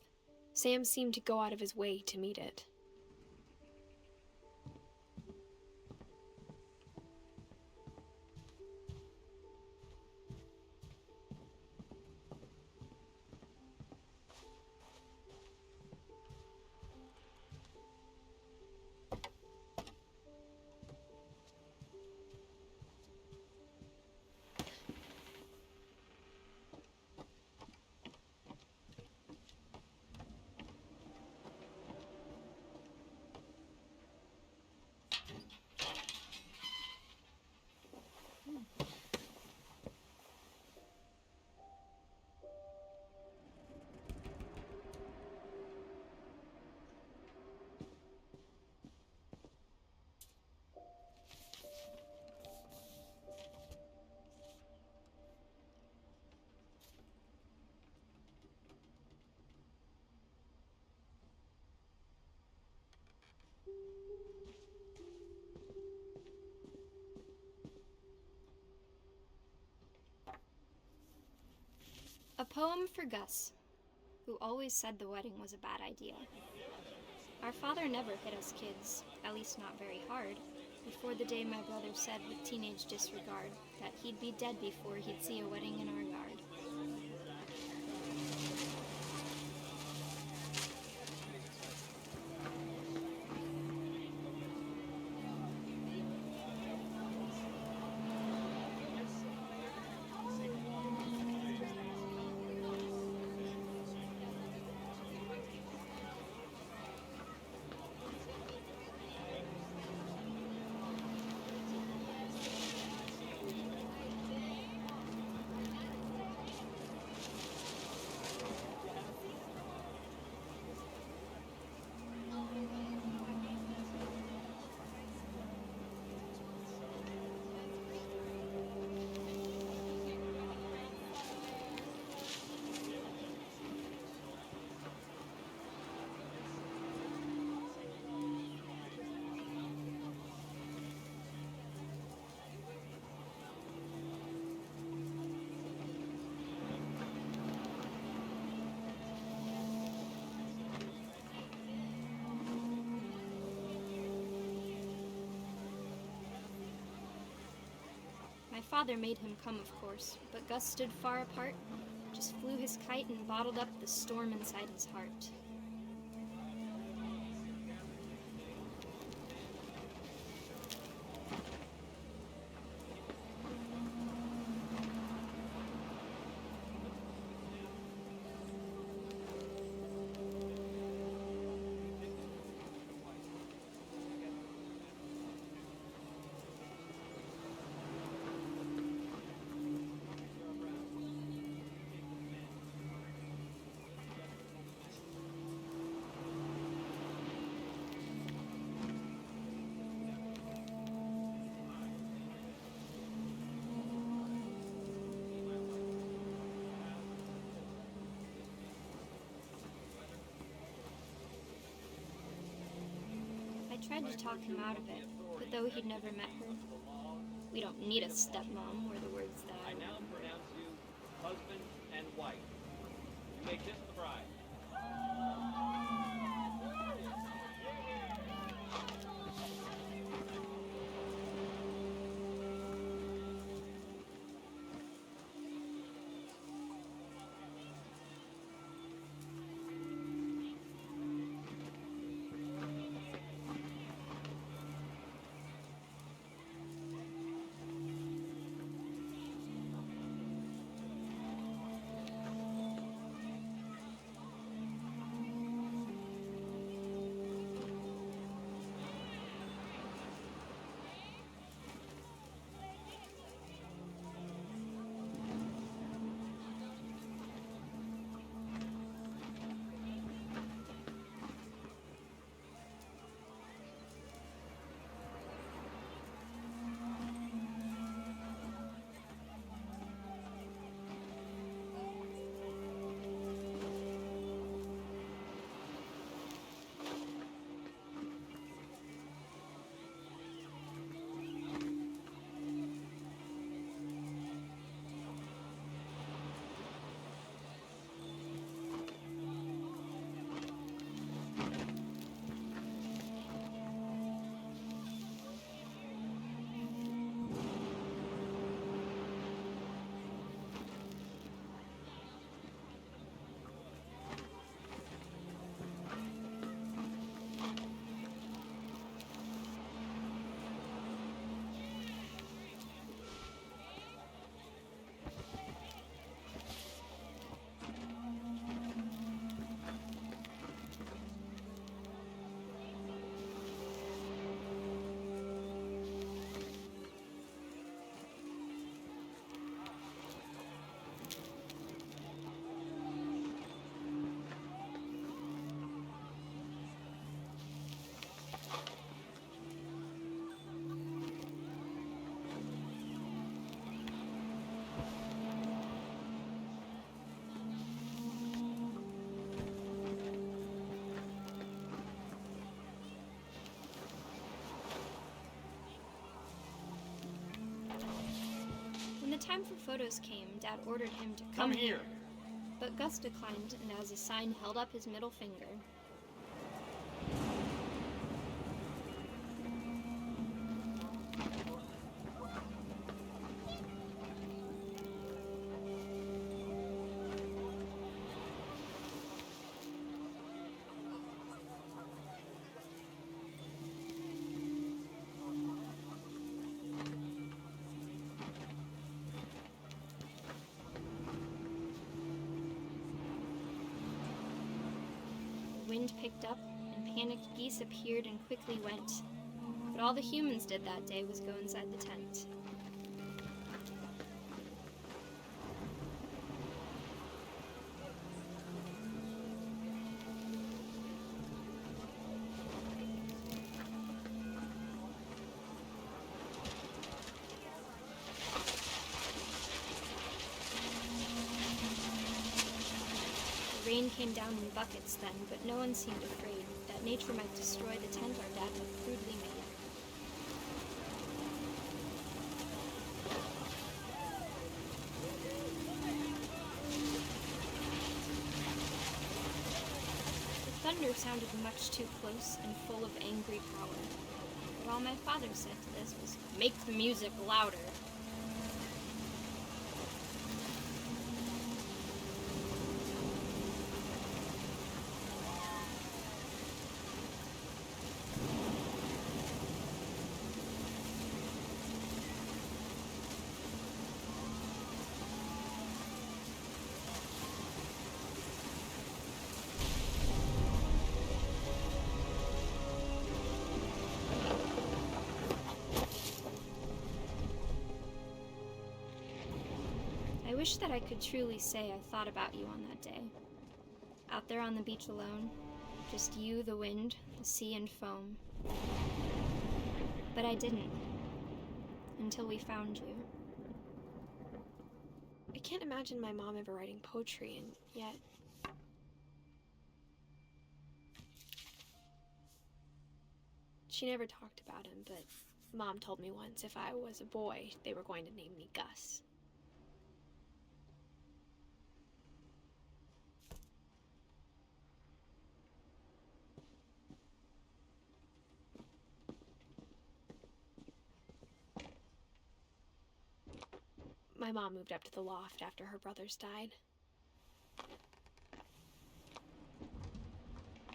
Sam seemed to go out of his way to meet it. A poem for Gus, who always said the wedding was a bad idea. Our father never hit us kids, at least not very hard, before the day my brother said with teenage disregard that he'd be dead before he'd see a wedding in our yard. My father made him come, of course, but Gus stood far apart, just flew his kite and bottled up the storm inside his heart. I tried to talk him out of it, but though he'd never met her, "We don't need a stepmom," were the words that I now remember. pronounce you husband and wife. You may kiss the bride. the time for photos came, Dad ordered him to Come here. But Gus declined, and as a sign held up his middle finger. The wind picked up, and panicked geese appeared and quickly went. But all the humans did that day was go inside the tent. The rain came down in buckets then, but no one seemed afraid that nature might destroy the tent our dad had crudely made. The thunder sounded much too close and full of angry power. But all my father said to this was, "Make the music louder." I wish that I could truly say I thought about you on that day. Out there on the beach alone, just you, the wind, the sea, and foam. But I didn't. Until we found you. I can't imagine my mom ever writing poetry, and yet... She never talked about him, but Mom told me once if I was a boy, they were going to name me Gus. My mom moved up to the loft after her brothers died.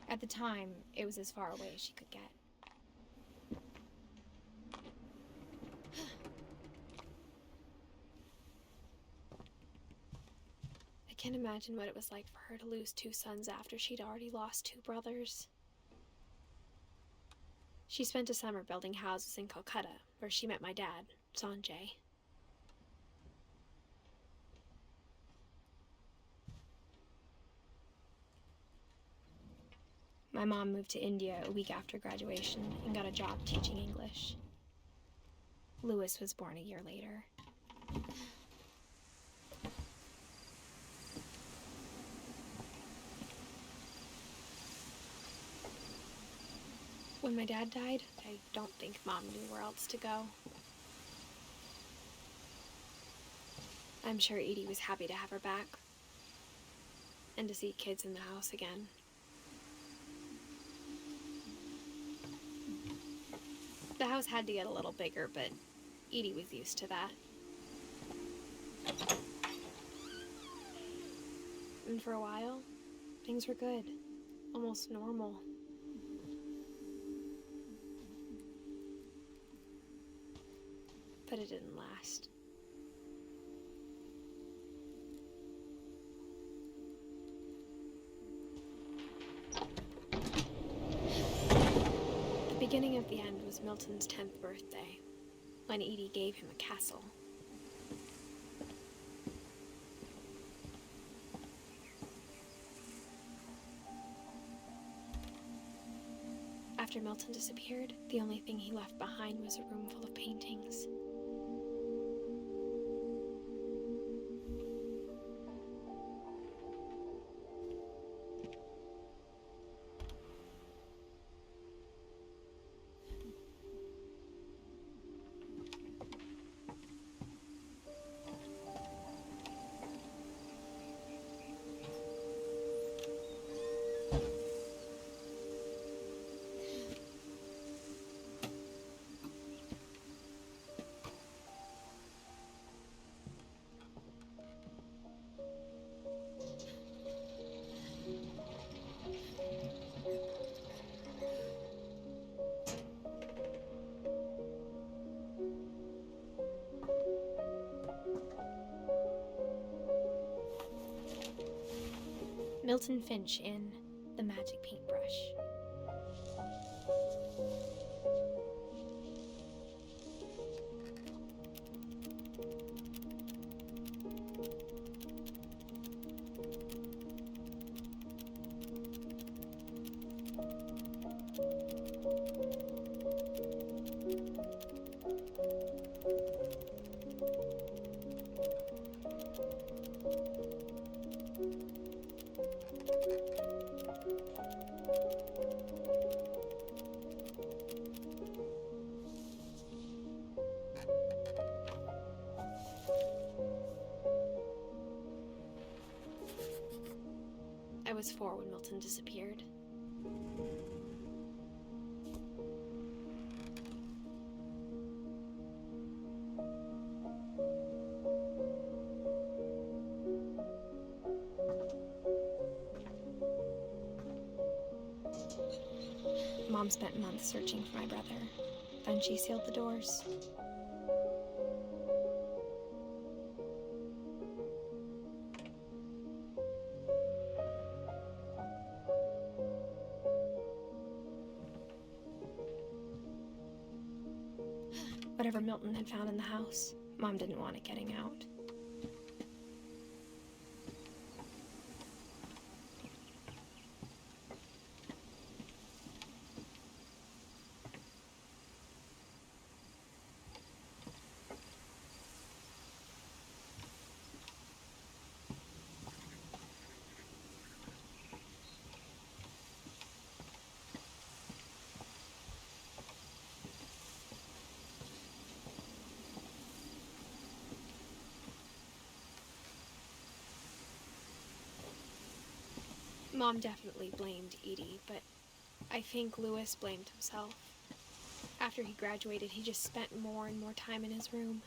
At the time, it was as far away as she could get. I can't imagine what it was like for her to lose 2 sons after she'd already lost 2 brothers. She spent a summer building houses in Calcutta, where she met my dad, Sanjay. My mom moved to India a week after graduation and got a job teaching English. Louis was born a year later. When my dad died, I don't think Mom knew where else to go. I'm sure Edie was happy to have her back and to see kids in the house again. The house had to get a little bigger, but Edie was used to that. And for a while, things were good, almost normal. But it didn't last. The beginning of the end was Milton's 10th birthday, when Edie gave him a castle. After Milton disappeared, the only thing he left behind was a room full of paintings. Milton Finch in The Magic Paintbrush. I was 4 when Milton disappeared. Mom spent months searching for my brother. Then she sealed the doors. Whatever Milton had found in the house, Mom didn't want it getting out. Mom definitely blamed Edie, but I think Louis blamed himself. After he graduated, he just spent more and more time in his room.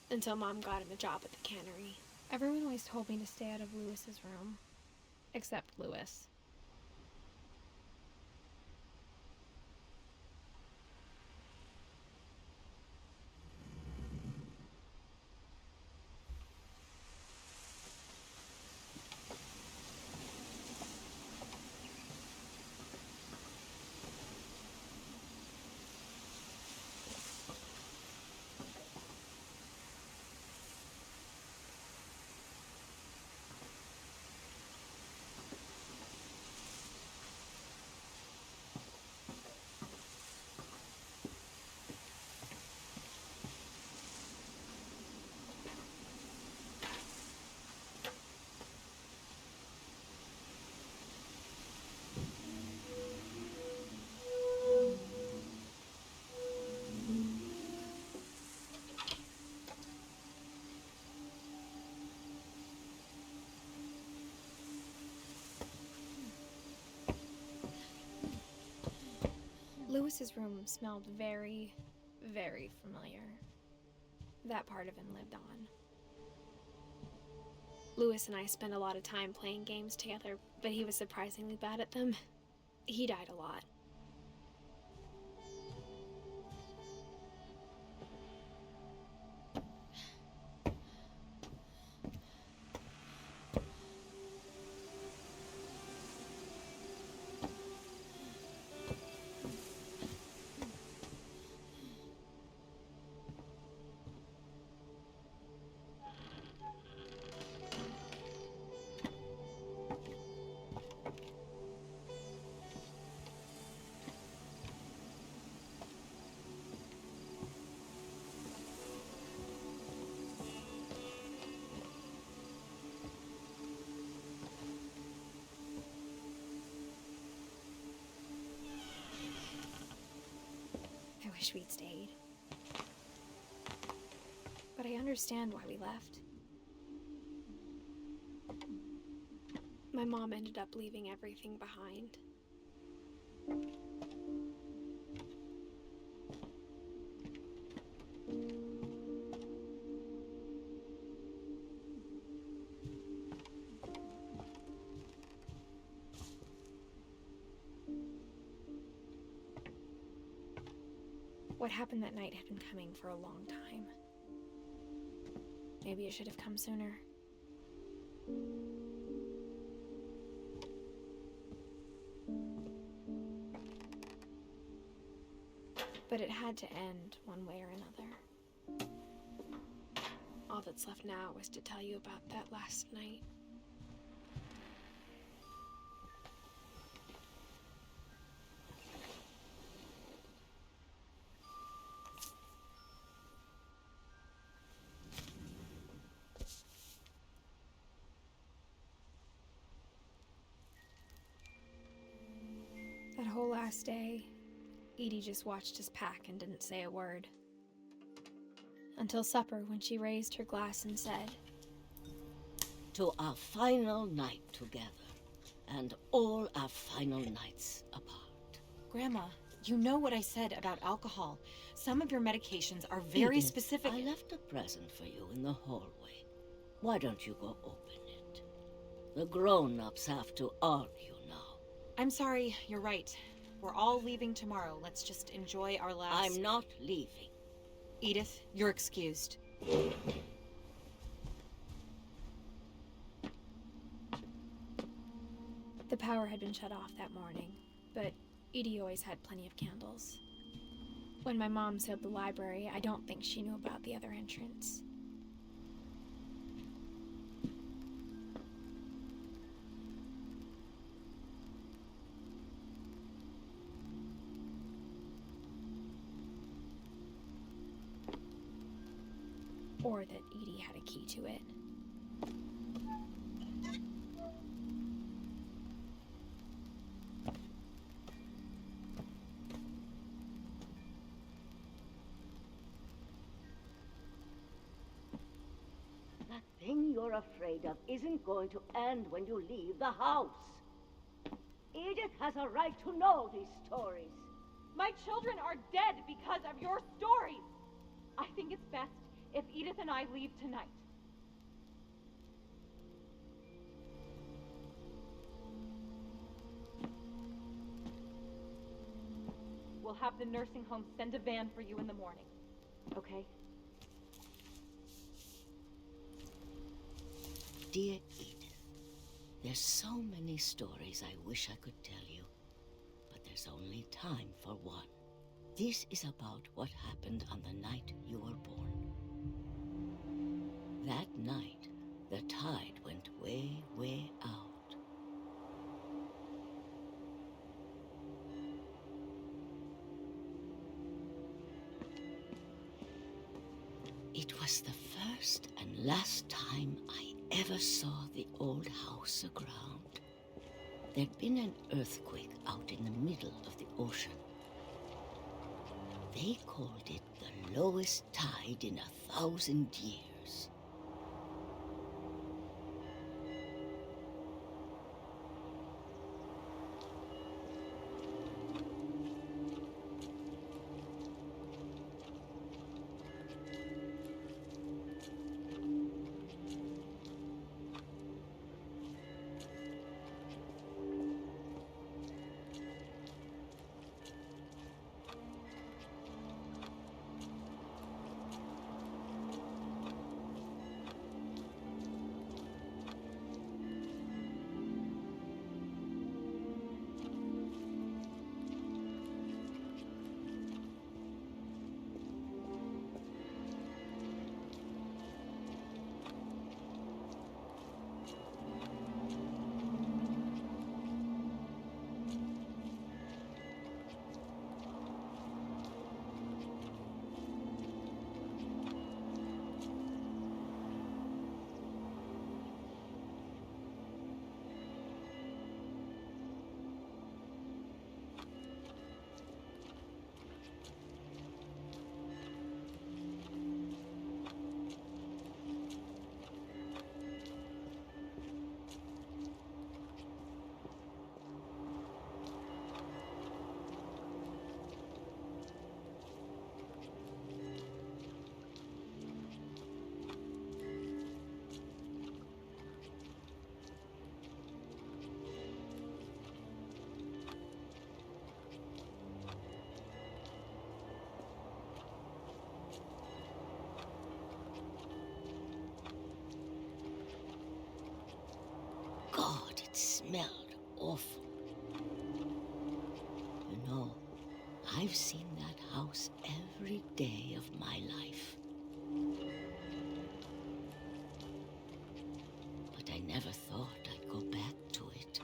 Until Mom got him a job at the cannery. Everyone always told me to stay out of Louis's room. Except Louis. Louis's room smelled very, very familiar. That part of him lived on. Louis and I spent a lot of time playing games together, but he was surprisingly bad at them. He died a lot. I wish we'd stayed. But I understand why we left. My mom ended up leaving everything behind. What happened that night had been coming for a long time. Maybe it should have come sooner. But it had to end one way or another. All that's left now is to tell you about that last night. That whole last day, Edie just watched us pack and didn't say a word. Until supper, when she raised her glass and said, "To our final night together, and all our final nights apart." Grandma, you know what I said about alcohol. Some of your medications are very Edith, specific. I left a present for you in the hallway. Why don't you go open it? The grown-ups have to argue now. I'm sorry, you're right. We're all leaving tomorrow. Let's just enjoy our last... I'm not leaving. Edith, you're excused. The power had been shut off that morning, but Edie always had plenty of candles. When my mom sealed the library, I don't think she knew about the other entrance. Or that Edie had a key to it. That thing you're afraid of isn't going to end when you leave the house. Edith has a right to know these stories. My children are dead because of your stories. I think it's best if Edith and I leave tonight. We'll have the nursing home send a van for you in the morning, okay? Dear Edith, there's so many stories I wish I could tell you, but there's only time for one. This is about what happened on the night you were born. That night, the tide went way, way out. It was the first and last time I ever saw the old house aground. There'd been an earthquake out in the middle of the ocean. They called it the lowest tide in 1,000 years. God, it smelled awful. You know, I've seen that house every day of my life. But I never thought I'd go back to it.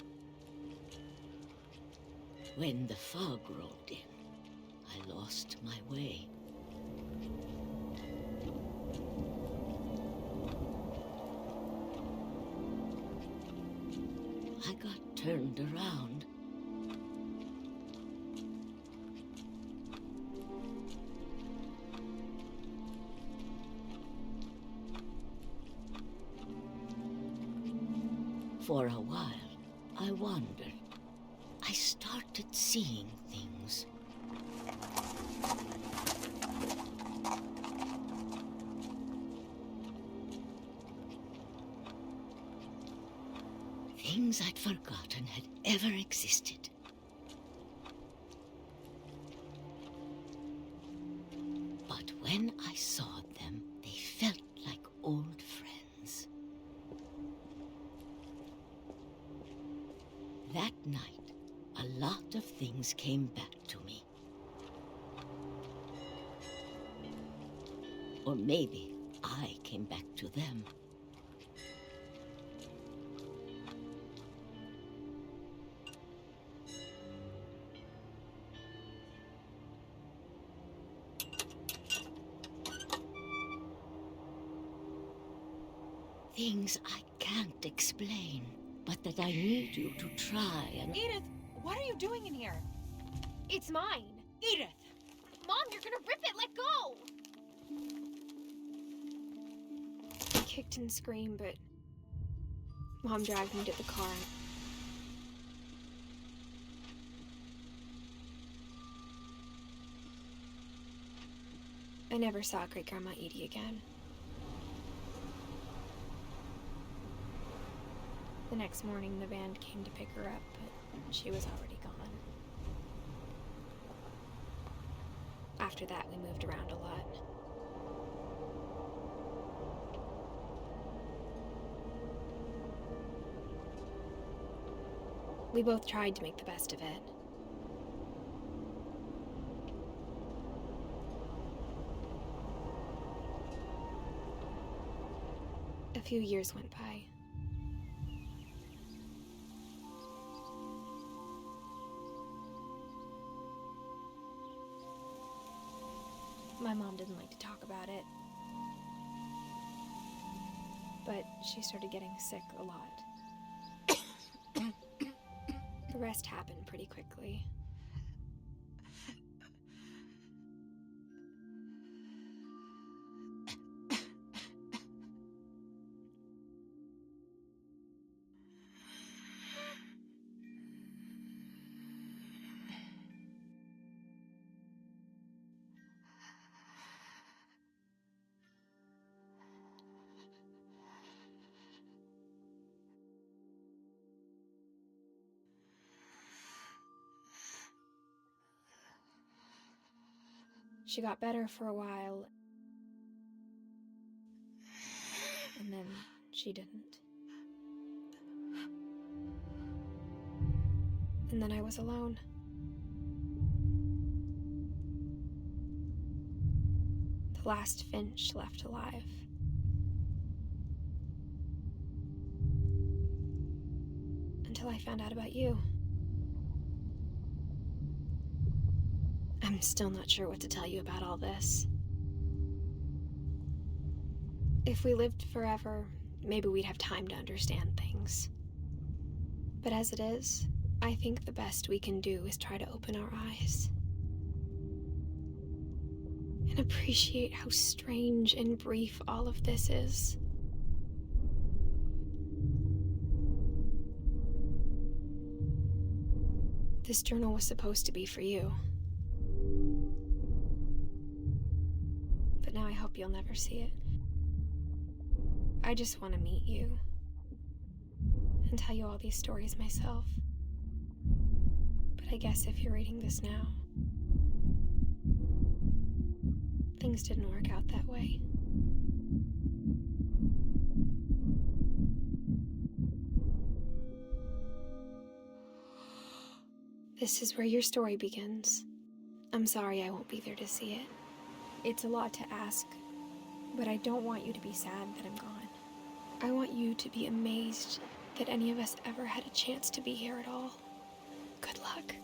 When the fog rolled in, I lost my way. I got turned around. For a while, I wandered. I started seeing things. Things I'd forgotten had ever existed. But when I saw them, they felt like old friends. That night, a lot of things came back to me. Or maybe I came back to them. Things I can't explain, but that I need you to try and... Edith, what are you doing in here? It's mine. Edith! Mom, you're gonna rip it! Let go! I kicked and screamed, but Mom dragged me to the car. I never saw Great-Grandma Edie again. The next morning, the band came to pick her up, but she was already gone. After that, we moved around a lot. We both tried to make the best of it. A few years went by. My mom didn't like to talk about it, but she started getting sick a lot. The rest happened pretty quickly. She got better for a while, and then she didn't. And then I was alone. The last Finch left alive. Until I found out about you. I'm still not sure what to tell you about all this. If we lived forever, maybe we'd have time to understand things. But as it is, I think the best we can do is try to open our eyes. And appreciate how strange and brief all of this is. This journal was supposed to be for you. But now I hope you'll never see it. I just want to meet you and tell you all these stories myself. But I guess if you're reading this now, things didn't work out that way. This is where your story begins. I'm sorry I won't be there to see it. It's a lot to ask, but I don't want you to be sad that I'm gone. I want you to be amazed that any of us ever had a chance to be here at all. Good luck.